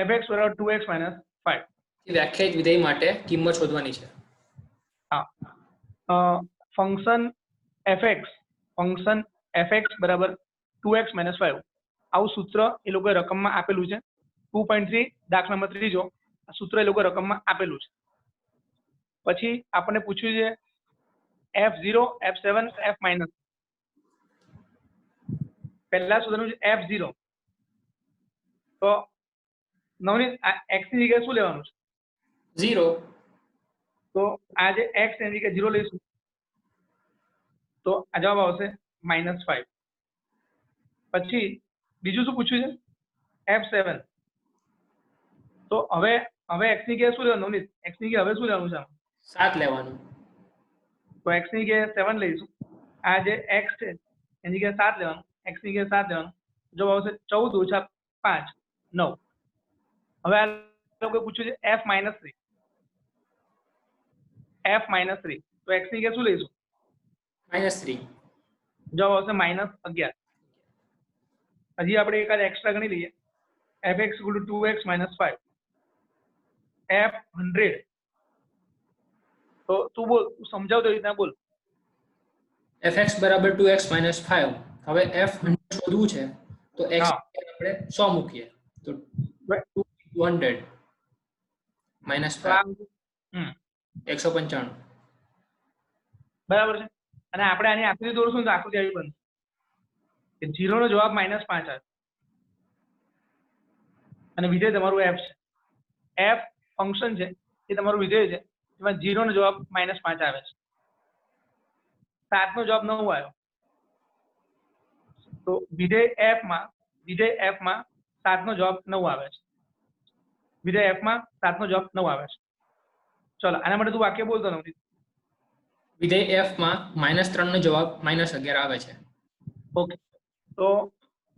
fx બરાબર 2x - 5 વ્યાખ્યાયિત વિધેય માટે કિંમત શોધવાની છે. હા, ફંક્શન fx બરાબર 2x - 5 આવું સૂત્ર એ લોકોએ રકમમાં આપેલું છે. 2.3 દાખલા નંબર ત્રીજો આ સૂત્ર એ લોકો રકમમાં આપેલું છે. પછી આપણને પૂછ્યું છે f0 f7 f માઇનસ. પહેલા શોધવાનું છે f0. તો નવનીત આ x ની જગ્યાએ શું લેવાનું છે? 0. તો આ જે x ની જગ્યાએ 0 લઈશું તો આ જવાબ આવશે -5. પછી બીજું શું પૂછ્યું છે? f7. તો હવે x ની જગ્યાએ શું લેવાનું નવનીત? x ની જગ્યાએ હવે શું લેવાનું છે? 7 લેવાનું. તો x ની જગ્યાએ 7 લઈશું. આ જે x છે એની જગ્યાએ 7 લેવાનું, x ની જગ્યાએ 7 લેવાનું. જવાબ આવશે 14 - 5 9. હવે આ લોકો પૂછ્યું છે f - 3. તો x ની જગ્યાએ શું લઈશું? -3. જવાબ આવશે -11. હજી આપણે એકાદ એક્સ્ટ્રા ગણી લઈએ. fx = 2x - 5 f 100. તો તું બોલ, તું સમજાવ તો રીતના બોલ. fx બરાબર 2x - 5. હવે f 100 શોધવું છે તો x આપણે 100 મૂકીએ તો 200 - 5 195. બરાબર છે. અને આપણે આની આકૃતિ દોરશું તો આકૃતિ આવી બનશે કે 0 નો જવાબ -5 આવે અને વિધેય તમારું f છે. f ફંક્શન છે એ તમારું વિધેય છે એમાં 0 નો જવાબ -5 આવે છે. 7 નો જવાબ 9 આવ્યો. તો વિધેય f માં 7 નો જવાબ 9 આવે છે. વિધેય f માં 7 નો જવાબ 9 આવે છે. ચલો આના માટે તું વાક્ય બોલતો નથી. વિધેય f માં -3 નો જવાબ -11 આવે છે. ઓકે, તો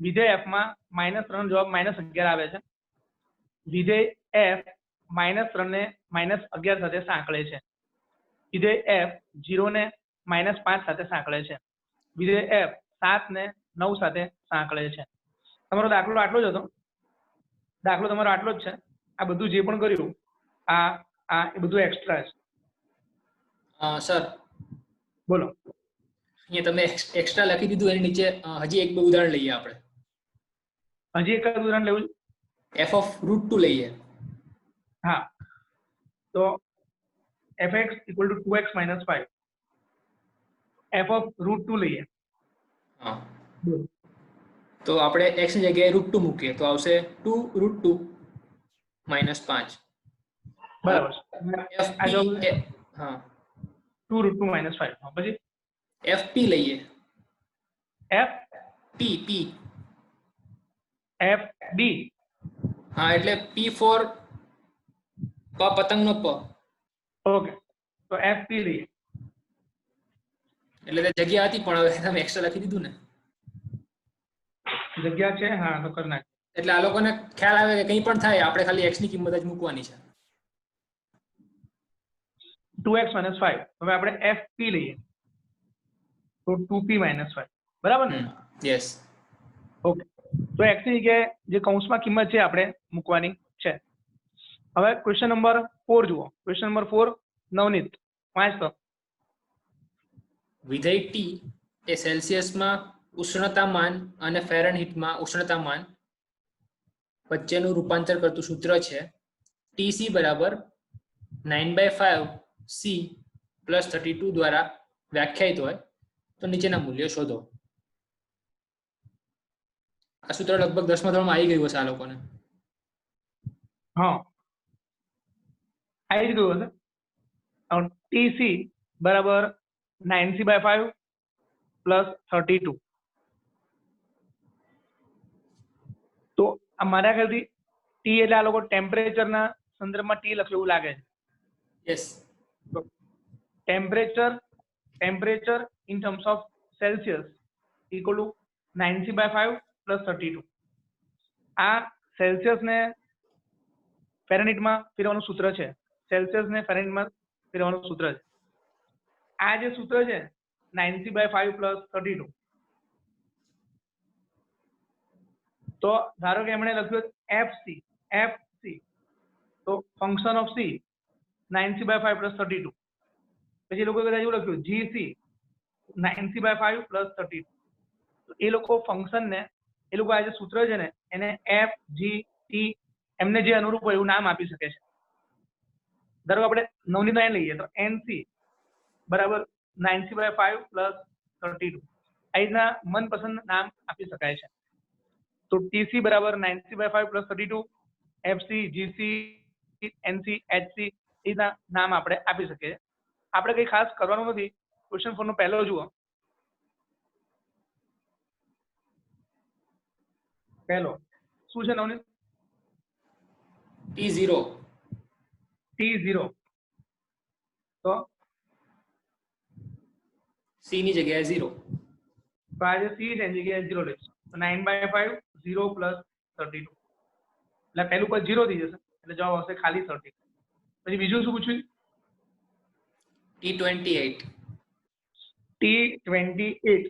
વિધેય f માં -3 નો જવાબ -11 આવે છે. વિધેય f -3 ને -11 સાથે સાંકળે છે. વિધેય f 0 ને -5 સાથે સાંકળે છે. વિધેય f 7 ને 9 સાથે સાંકળે છે. તમારો દાખલો આટલો જ હતો. દાખલો તમારો આટલો જ છે. આ બધું જે પણ કર્યું આ એ બધું એક્સ્ટ્રા છે. સર બોલો. અહીંયા તમે એક્સ્ટ્રા લખી દીધું એની નીચે હજી એક બે ઉદાહરણ લઈએ આપણે. હજી એક ઉદાહરણ લેવું? f(√2) લઈએ. હા, તો fx = 2x - 5 f(√2) લઈએ. હા, તો આપણે x ની જગ્યાએ √2 મૂકીએ તો આવશે 2√2 - 5. બરાબર fp હા 2√2 - 5. પછી fp લઈએ. fp fb. હા, એટલે p ફોર પતંગનો પ. ઓકે, તો fp લઈએ. એટલે જગ્યા હતી પણ હવે તમે એક્સ્ટ્રા લખી દીધું ને. જગ્યા છે, હા તો કરી નાખ. એટલે આ લોકોને ખ્યાલ આવે કે કંઈ પણ થાય આપણે ખાલી x ની કિંમત જ મૂકવાની છે. 2x - 5. હવે આપણે fp લઈએ તો 2p - 5. બરાબર ને? યસ. ઓકે, તો x ની જગ્યાએ જે કૌંસમાં કિંમત છે આપણે મૂકવાની છે. હવે ક્વેશ્ચન નંબર 4 જુઓ. ક્વેશ્ચન નંબર 4 નવનીત વાંચ તો. વિધેય t એ સેલ્સિયસમાં ઉષ્ણતામાન અને ફેરનહીટમાં ઉષ્ણતામાન વચ્ચેનું રૂપાંતર કરતું સૂત્ર છે. Tc બરાબર 9/5 C + 32 દ્વારા વ્યાખ્યાયિત હોય તો નીચેના મૂલ્યો શોધો. આ સૂત્ર લગભગ 10મા ધોરણમાં આવી ગયું હશે આ લોકોને. હા, આવી ગયું હશે. Tc બરાબર 9c/5 + 32. તો આ મારા ખ્યાલથી ટી એટલે આ લોકો ટેમ્પરેચરના સંદર્ભમાં ટી લખ્યું એવું લાગે છે. Yes. Temperature in terms of Celsius equal to 9c/5 plus 32. આ સેલ્સિયસ ને ફેરનહીટમાં ફેરવવાનું સૂત્ર છે. સેલ્સિયસ ને ફેરનહીટમાં ફેરવવાનું સૂત્ર છે. આ જે સૂત્ર છે 9c/5 પ્લસ 32, તો ધારો કે એમણે લખ્યું FC, તો function of C 9c/5 plus 32. પછી એ લોકો કદાચ એવું લખ્યું GC 9c/5 પ્લસ 32. તો એ લોકો ફંક્શન ને એ લોકો આ જે સૂત્ર છે ને એને F, G, T એમને જે અનુરૂપ હોય એવું નામ આપી શકે છે. ધારો કે આપણે 9 ની 9 લઈએ તો NC બરાબર 9c/5 પ્લસ 32. આ રીતના મનપસંદ નામ આપી શકાય છે. તો TC બરાબર 9c/5 plus 32, FC, GC, NC, HC એ રીતના નામ આપણે આપી શકીએ. આપણે કંઈ ખાસ કરવાનું નથી. ક્વેશ્ચન 4 નો પહેલો જુઓ. પહેલો શું છે નવનીત? T0. T0. તો C ની જગ્યાએ 0. તો આ જે C છે એની જગ્યાએ 0 લઈશું. તો 9/5 0 પ્લસ 32. એટલે પહેલું પદ 0 થઈ જશે એટલે જવાબ આવશે ખાલી 30. પછી બીજું શું પૂછ્યું? T28. T28.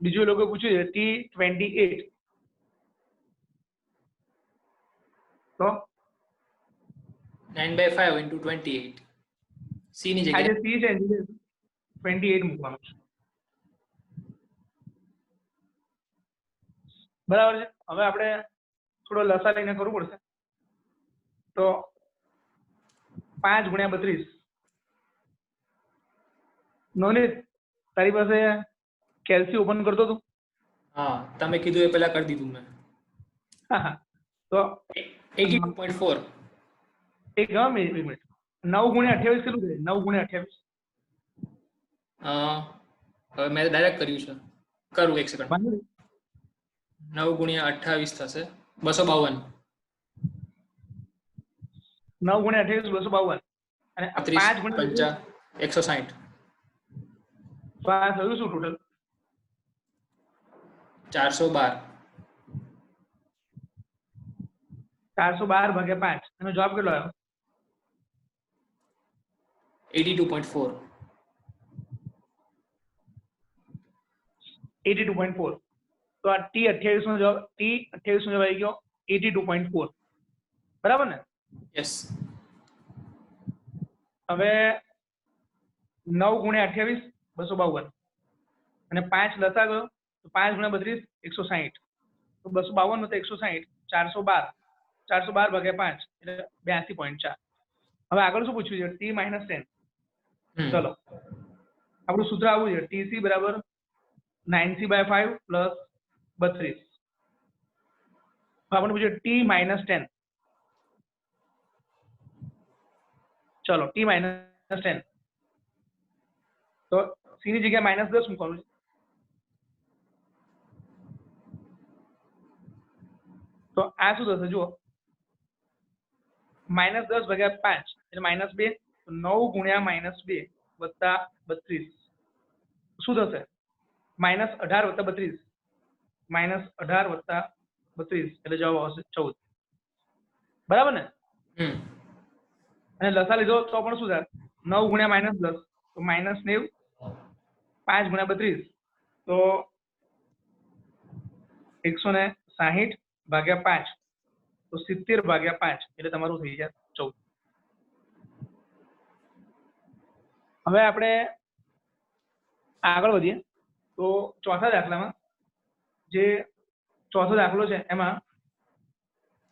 બીજું એ લોકો પૂછ્યું છે T28. તો 9/5 into 28. C ની આ જે જગ્યાએ C છે એની જગ્યાએ 28 મૂકવાનું છે. બરાબર છે. હવે આપણે થોડો લસા લઈને કરવું પડશે. તો 5 ગુણ્યા 32. નવનીત તારી પાસે કેલ્સી ઓપન કરતો તું? હા, તમે કીધું એ પહેલા કરી દીધું મેં. તો 82.4. એક મિનિટ 9 ગુણ્યા 28 કેટલું થાય? 9 ગુણ્યા 28 હવે મેં ડાયરેક્ટ કર્યું છે. કરું એક સેકન્ડ. વાંધો નહીં. 9 ગુણ્યા 28 થશે 252. 9 ગુણ્યા 28 252 અને 5 ગુણ્યા 160. તો આ થયું શું ટોટલ? 412. 412 ભાગ્યા 5 એનો જવાબ કેટલો આવ્યો? 82.4. 82.4. તો આ T28 નો જવાબ આવી ગયો 82.4. બરાબર ને? યસ. હવે 9 ગુણ્યા 28 252 અને 5 લસા ગયો તો 5 ગુણ્યા 32 160. તો 252 નો તો 160 412 ભાગ્યા 5 એટલે 82.4. હવે આગળ શું પૂછ્યું છે? T-10. ચલો આપણું સૂત્ર આવું છે TC બરાબર 9c/5 પ્લસ 32. આપણે પૂછ્યું T-10. ચલો T-10. તો C ની જગ્યાએ -10 મૂકવાનું છે. તો આ શું થશે જુઓ, -10 ભાગ્યા 5 એટલે -2. 9 ગુણ્યા -2 વત્તા 32 શું થશે? -18 વત્તા 32. -18 વત્તા 32 એટલે જવાબ આવશે 14. બરાબર ને? અને લસા લીધો તો પણ શું થાય? 9 ગુણ્યા -10 તો -90. 5 ગુણ્યા 32 તો 160 ભાગ્યા 5 તો 70 ભાગ્યા 5 એટલે તમારું થઈ જાય 14. હવે આપણે આગળ વધીએ તો ચોથા દાખલામાં જે ચોથો દાખલો છે એમાં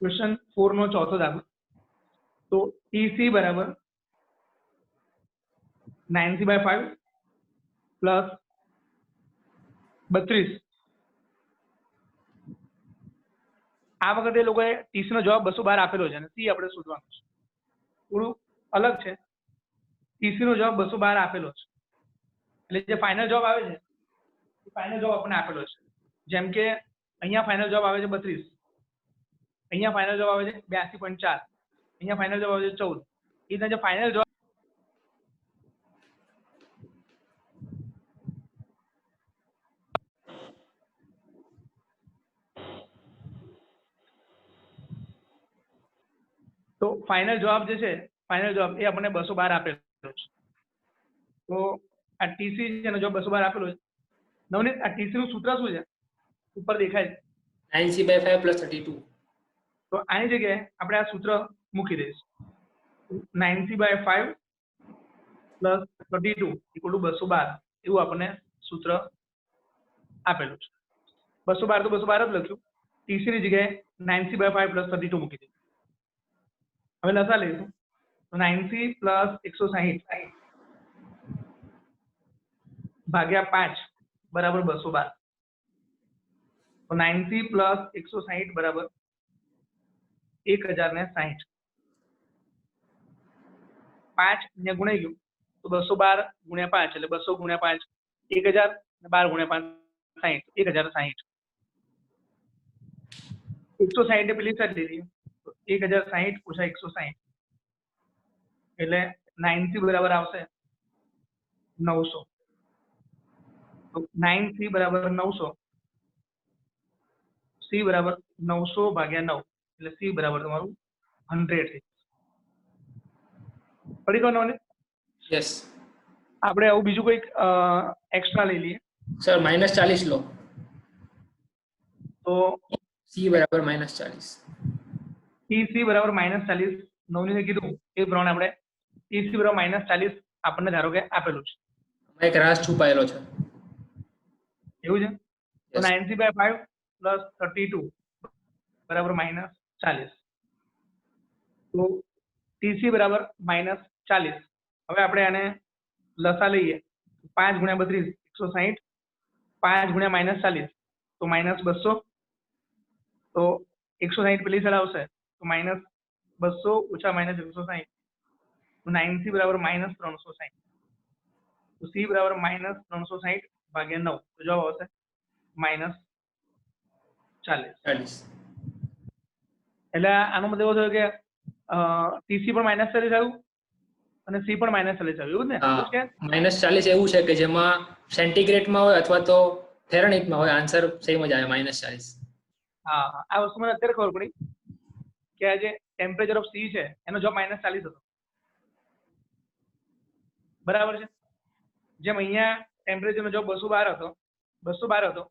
ક્વેશ્ચન 4 નો ચોથો દાખલો. તો TC બરાબર 9c/5 પ્લસ 32. આ વખતે એ લોકોએ TC નો જવાબ 212 આપેલો છે અને C આપણે શોધવાનો છે. થોડું અલગ છે. TC નો જવાબ 212 આપેલો છે એટલે જે ફાઇનલ જવાબ આવે છે એ ફાઇનલ જવાબ આપણને આપેલો છે. જેમ કે અહીંયા ફાઇનલ જવાબ આવે છે 32 અહીંયા ફાઇનલ જવાબ આવે છે 82.4, અહીંયા ફાઇનલ જવાબ આવે છે 14. એ રીતના જે ફાઇનલ જવાબ તો ફાઇનલ જવાબ જે છે, ફાઇનલ જવાબ એ આપણને 212 આપેલો છે. તો આ ટીસી છે એનો જવાબ 212 આપેલો છે. નવનીત, આ ટીસી નું સૂત્ર શું છે? ઉપર દેખાય છે 9c/5 + 32. તો આની જગ્યાએ આપણે આ સૂત્ર મૂકી દઈશું. 9c/5 + 32 = 212 એવું આપણને સૂત્ર આપેલું છે. 212 તો 212 જ લખ્યું. ટીસી ની જગ્યાએ 9c/5 + 32 મૂકી દીધું. હવે લસા લઈશું. તો 9c + 160 ભાગ્યા 5 બરાબર 212. તો 9c + 160 બરાબર 1060. 5 અહીંયા ગુણાઈ ગયું તો 212 × 5 એટલે 200 × 5 1000 અને 12 × 5 60, 1060. 160 ને પેલી સાઈડ લીધી તો 1060 - 160 એટલે 9c બરાબર આવશે 900. તો 9c બરાબર 900, c બરાબર 900/9 એટલે c બરાબર તમારું 100 છે. પડી ગયો ને? યસ આપણે આવું બીજું કોઈક એક્સ્ટ્રા લઈ લઈએ. સર -40 લો તો c બરાબર -40. TC બરાબર -40 નવનીતે કીધું એ પ્રમાણે આપણે TC બરાબર -40 આપણને ધારો કે આપેલું છે. એક રાસ છુપાયેલો છે. એવું છે? તો 9c/5 + 32 બરાબર -40. તો TC બરાબર -40. હવે આપણે આને લસા લઈએ. 5 × 32 160, 5 × -40 તો -200. તો 160 પેલી સાઈડ આવશે તો -200 - -160 તો 9c બરાબર -360. તો c બરાબર -360/9 તો જવાબ આવશે -40. એટલે આનો મતલબ એવો થયો કે TC પણ -40 આવ્યું અને C પણ -40 આવ્યું, એવું ને? હા, -40 એવું છે કે જેમાં સેન્ટીગ્રેડમાં હોય અથવા તો ફેરનહીટમાં હોય, આન્સર સેમ જ આવે -40. હા, આ વસ્તુ મને અત્યારે ખબર પડી કે આ જે ટેમ્પરેચર ઓફ સી છે એનો જવાબ -40 હતો. બરાબર છે? જેમ અહીંયા ટેમ્પરેચરનો જવાબ 212 હતો,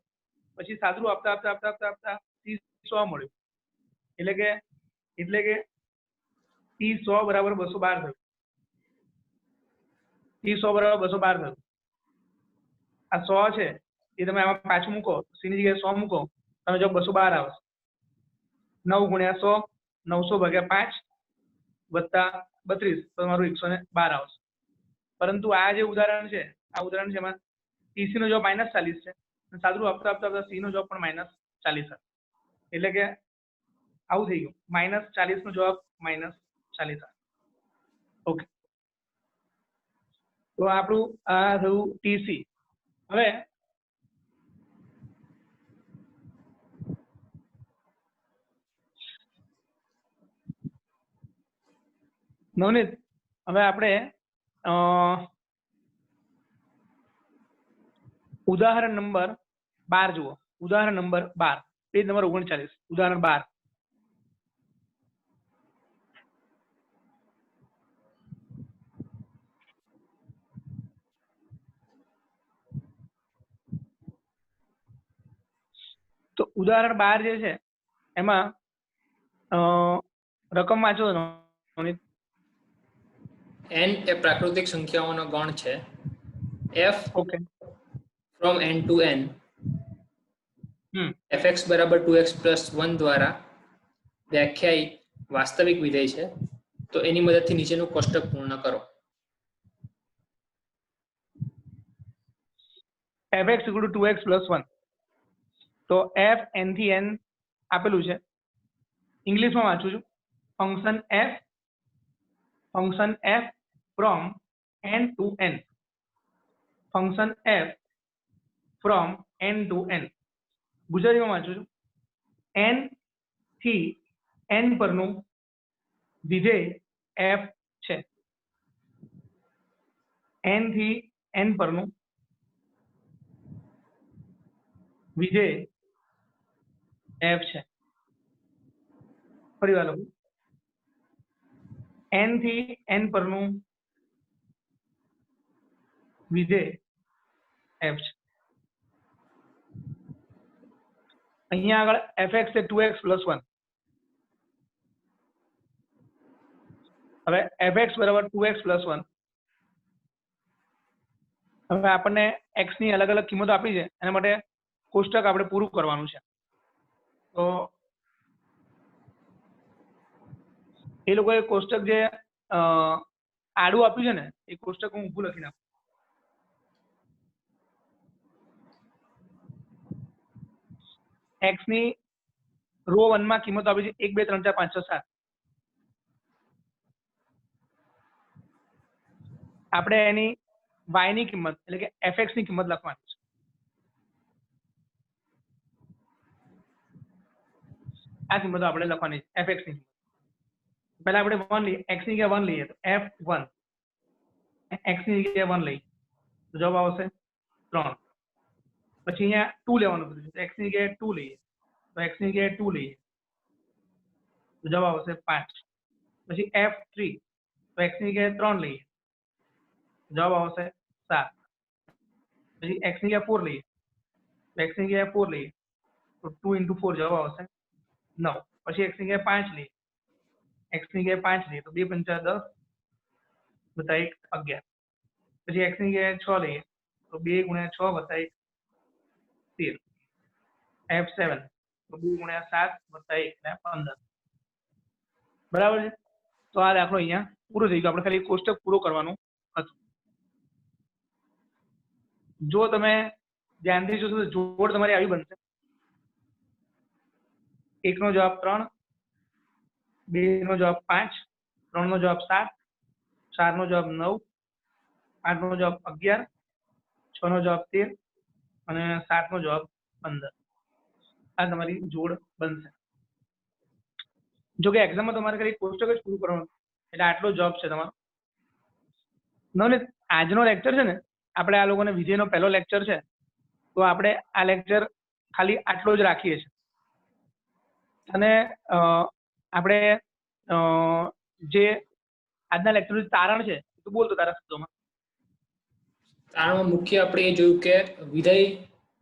પછી સાદરું આપતા સી 100 મળ્યું. એટલે કે સી 100 બરાબર 212 થયું. સી 100 બરાબર 212 થયું. આ 100 છે એ તમે આમાં પાછું મૂકો, સી ની જગ્યાએ 100 મૂકો, તમે જવાબ 212 આવશે. 9 × 100 900/5 + 32 તો તમારું 112 આવશે. પરંતુ આ જે ઉદાહરણ છે, આ ઉદાહરણ છે એમાં TC નો જવાબ -40 છે અને સાદરું આપતા સી નો જવાબ પણ -40 છે. એટલે કે આવું થઈ ગયું, -40 નો જવાબ -40. ઓકે, તો આપણું આ થયું TC. હવે નવનીત, હવે આપણે ઉદાહરણ નંબર 12 જુઓ. ઉદાહરણ નંબર 12, પેજ નંબર 39, ઉદાહરણ 12. તો ઉદાહરણ 12 જે છે એમાં રકમ વાંચો નવનીત. n એ પ્રાકૃતિક સંખ્યાઓનો ગણ છે. f okay, from n to n fx બરાબર 2x + 1 દ્વારા વ્યાખ્યાયિત વાસ્તવિક વિધેય છે. તો એની મદદથી નીચેનું કોષ્ટક પૂર્ણ કરો. fx = 2x + 1. તો f n થી n આપેલું છે. ઇંગ્લિશમાં વાંચું છું. Function f from n to n. Function f from n to n. ગુજરાતીમાં વાંચું છું. n થી n પરનું વિધેય f છે. n થી n પરનું વિધેય f છે. ફરી વાર લખું. n થી n પરનું વિધેય f છે. અહીંયા આગળ fx છે 2x + 1. હવે fx બરાબર 2x + 1. હવે આપણને x ની અલગ અલગ કિંમતો આપી છે, એના માટે કોષ્ટક આપણે પૂરું કરવાનું છે. તો એ લોકોએ કોષ્ટક જે આડું આપ્યું છે ને, એ કોષ્ટક હું ઊભું લખી નાખું. x ની રો 1 માં કિંમતો આપી છે 1 2 3 4 5 6 7. આપણે એની y ની કિંમત એટલે કે fx ની કિંમત લખવાની છે. આ કિંમતો આપણે લખવાની છે fx ની કિંમત. પહેલા આપણે 1 લઈએ, x ની જગ્યાએ 1 લઈએ તો f1, x ની જગ્યાએ 1 લઈએ તો જવાબ આવશે 3. પછી અહીંયા 2 લેવાનું કીધું છે, x ની જગ્યાએ 2 લઈએ તો x ની જગ્યાએ 2 લઈએ તો જવાબ આવશે 5. પછી f3 તો x ની જગ્યાએ 3 લઈએ જવાબ આવશે 7. પછી x ની જગ્યાએ 4 લઈએ તો x ની જગ્યાએ 4 લઈએ તો 2 × 4 જવાબ આવશે 9. પછી x ની જગ્યાએ 5 લઈએ, x ની જગ્યાએ 5 લઈએ તો 2 × 5 = 10 + 1 11. પછી x ની જગ્યાએ 6 લઈએ તો 2 × 6 + 1 13. f7 તો 2 × 7 + 1 એટલે 15. બરાબર છે. તો આ દાખલો અહીંયા પૂરો થઈ ગયો. આપણે ખાલી કોષ્ટક પૂરો કરવાનું હતું. જો તમે ધ્યાનથી જોશો તો જોડ તમારી આવી બનશે. 1 નો જવાબ 3, 2 નો જવાબ 5, 3 નો જવાબ 7, 4 નો જવાબ 9, 8 નો જવાબ 11, 6 નો જવાબ 13 અને 7 નો જવાબ 15. આ તમારી જોડ બનશે. જો કે એક્ઝામમાં તમારે ખાલી કોષ્ટક જ પૂરું કરવાનું, એટલે આટલો જવાબ છે તમારો. નવનીત, આજનો લેક્ચર છે ને, આપણે આ લોકોને વિજયનો પહેલો લેક્ચર છે, તો આપણે આ લેક્ચર ખાલી આટલો જ રાખીએ છીએ. અને આપણે જે આજના લેક્ચરનું તારણ છે તો બોલતો તારા શબ્દોમાં. તારણમાં મુખ્ય આપણે એ જોયું કે વિધેય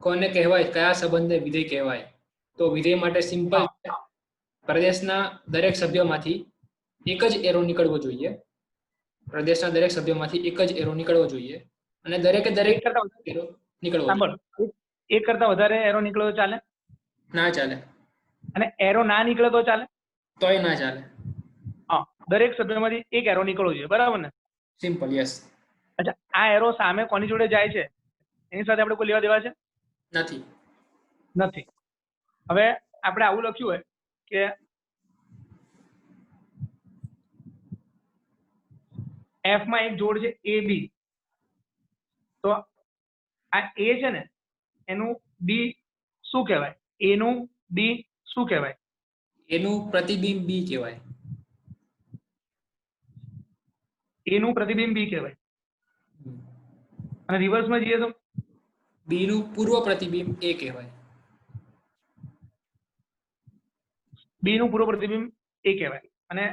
કોને કહેવાય, કયા સંબંધને વિધેય કહેવાય. તો વિધેય માટે સિમ્પલ છે, પ્રદેશના દરેક સભ્યમાંથી એક જ એરો નીકળવો જોઈએ. પ્રદેશના દરેક સભ્યમાંથી એક જ એરો નીકળવો જોઈએ અને દરેકે દરેક એરો નીકળવો જોઈએ. એક કરતા વધારે એરો નીકળે તો ચાલે? ના ચાલે. અને એરો ના નીકળે તો ચાલે? તોય ના ચાલે. હા, દરેક સભ્યમાંથી એક એરો નીકળવો જોઈએ, બરાબર ને? Simple, yes. અચ્છા, આ એરો સામે કોની જોડે જાય છે એની સાથે આપણે કોઈ લેવા દેવા છે? નથી. નથી. હવે આપણે આવું લખ્યું હોય કે f માં એક જોડ છે ab, તો આ a છે ને એનું b શું કહેવાય? a નું b શું કહેવાય? એનું પ્રતિબિંબ b કહેવાય. a નું પ્રતિબિંબ b કહેવાય. અને રિવર્સમાં જઈએ તો b નું પૂર્વ પ્રતિબિંબ a કહેવાય. b નું પૂર્વ પ્રતિબિંબ a કહેવાય. અને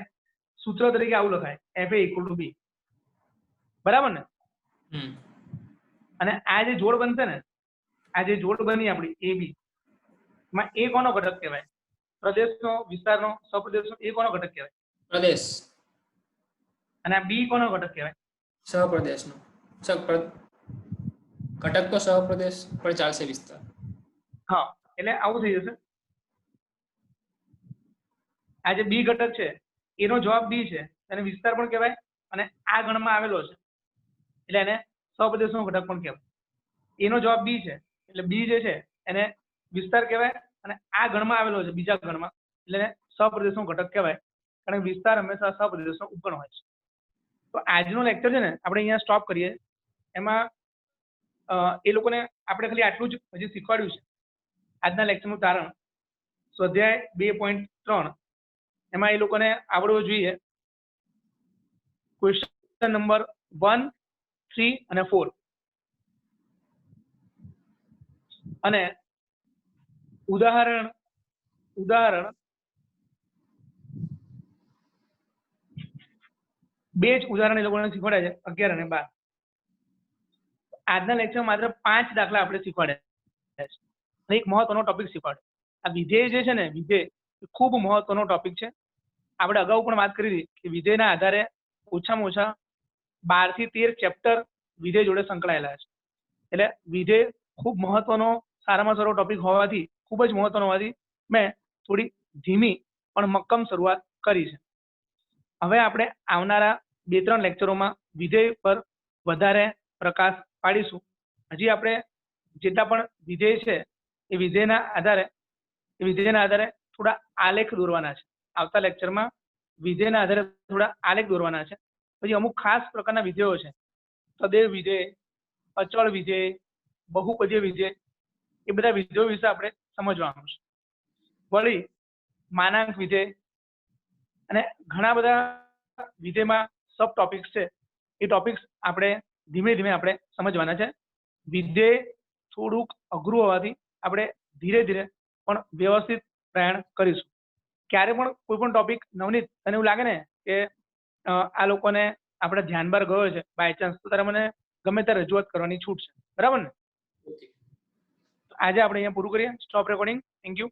સૂત્ર તરીકે આવું લખાય, fa = b. બરાબર ને? અને આ જે જોડ બનશે ને, આ જે જોડ બની આપણી ab માં a કોનો ઘટક કહેવાય? પ્રદેશનો, વિસ્તારનો, સપ્રદેશનો? a કોનો ઘટક કહેવાય? પ્રદેશ. અને આ b કોનો ઘટક કહેવાય? સહપ્રદેશનો. ઘટક તો સહપ્રદેશ પણ ચાલશે, વિસ્તાર. હા, એટલે આવું થઈ જશે. આ જે b ઘટક છે એનો જવાબ b છે, એને વિસ્તાર પણ કહેવાય અને આ ગણમાં આવેલો છે એટલે એને સહપ્રદેશનો ઘટક પણ કહેવાય. એનો જવાબ b છે એટલે b જે છે એને વિસ્તાર કહેવાય અને આ ગણમાં આવેલો છે બીજા ગણમાં એટલે એને સહપ્રદેશનો ઘટક કહેવાય, કારણ કે વિસ્તાર હંમેશા સહપ્રદેશનો ઉપર હોય છે. તો આજનો લેક્ચર છે ને આપણે અહીંયા સ્ટોપ કરીએ. એમાં એ લોકોને આપણે ખાલી આટલું જ હજી શીખવાડ્યું છે. આજના લેક્ચરનું તારણ સ્વાધ્યાય 2.3 એમાં એ લોકોને આવડવો જોઈએ ક્વેશ્ચન નંબર 1, 3 અને 4. અને ઉદાહરણ 2 જ ઉદાહરણ એ લોકોને શીખવાડ્યા છે, 11 અને 12. આજના લેક્ચરમાં માત્ર 5 દાખલા આપણે શીખવાડ્યા છે અને એક મહત્વનો ટોપિક શીખવાડ્યો. આ વિધેય જે છે ને, વિધેય ખૂબ મહત્વનો ટોપિક છે. આપણે અગાઉ પણ વાત કરી હતી કે વિધેયના આધારે ઓછામાં ઓછા 12 થી 13 ચેપ્ટર વિધેય જોડે સંકળાયેલા છે. એટલે વિધેય ખૂબ મહત્વનો, સારામાં સારો ટોપિક હોવાથી, ખૂબ જ મહત્વનો હોવાથી મેં થોડી ધીમી પણ મક્કમ શરૂઆત કરી છે. હવે આપણે આવનારા 2-3 લેક્ચરોમાં વિધેય પર વધારે પ્રકાશ પાડીશું. હજી આપણે જેટલા પણ વિધેય છે એ વિધેયના આધારે થોડા આલેખ દોરવાના છે. આવતા લેક્ચરમાં વિધેયના આધારે થોડા આલેખ દોરવાના છે. પછી અમુક ખાસ પ્રકારના વિધેયો છે, સદૈવ વિધેય, અચળ વિધેય, બહુપદીય વિધેય, એ બધા વિધેયો વિશે આપણે સમજવાનું છે. વળી માનાંક વિધેય અને ઘણા બધા વિધેયમાં સબ ટોપિક્સ છે. એ ટોપિક્સ આપણે ધીમે ધીમે આપણે સમજવાના છે. વિધેય થોડુંક અઘરું હોવાથી આપણે ધીરે ધીરે પણ વ્યવસ્થિત પ્રયાણ કરીશું. ક્યારે પણ કોઈ પણ ટોપિક નવનીત તને એવું લાગે ને કે આ લોકોને આપણે ધ્યાન બહાર ગયો છે બાય ચાન્સ, તો તારે મને ગમે ત્યારે રજૂઆત કરવાની છૂટ છે. બરાબર ને? આજે આપણે અહીંયા પૂરું કરીએ. Stop recording. Thank you.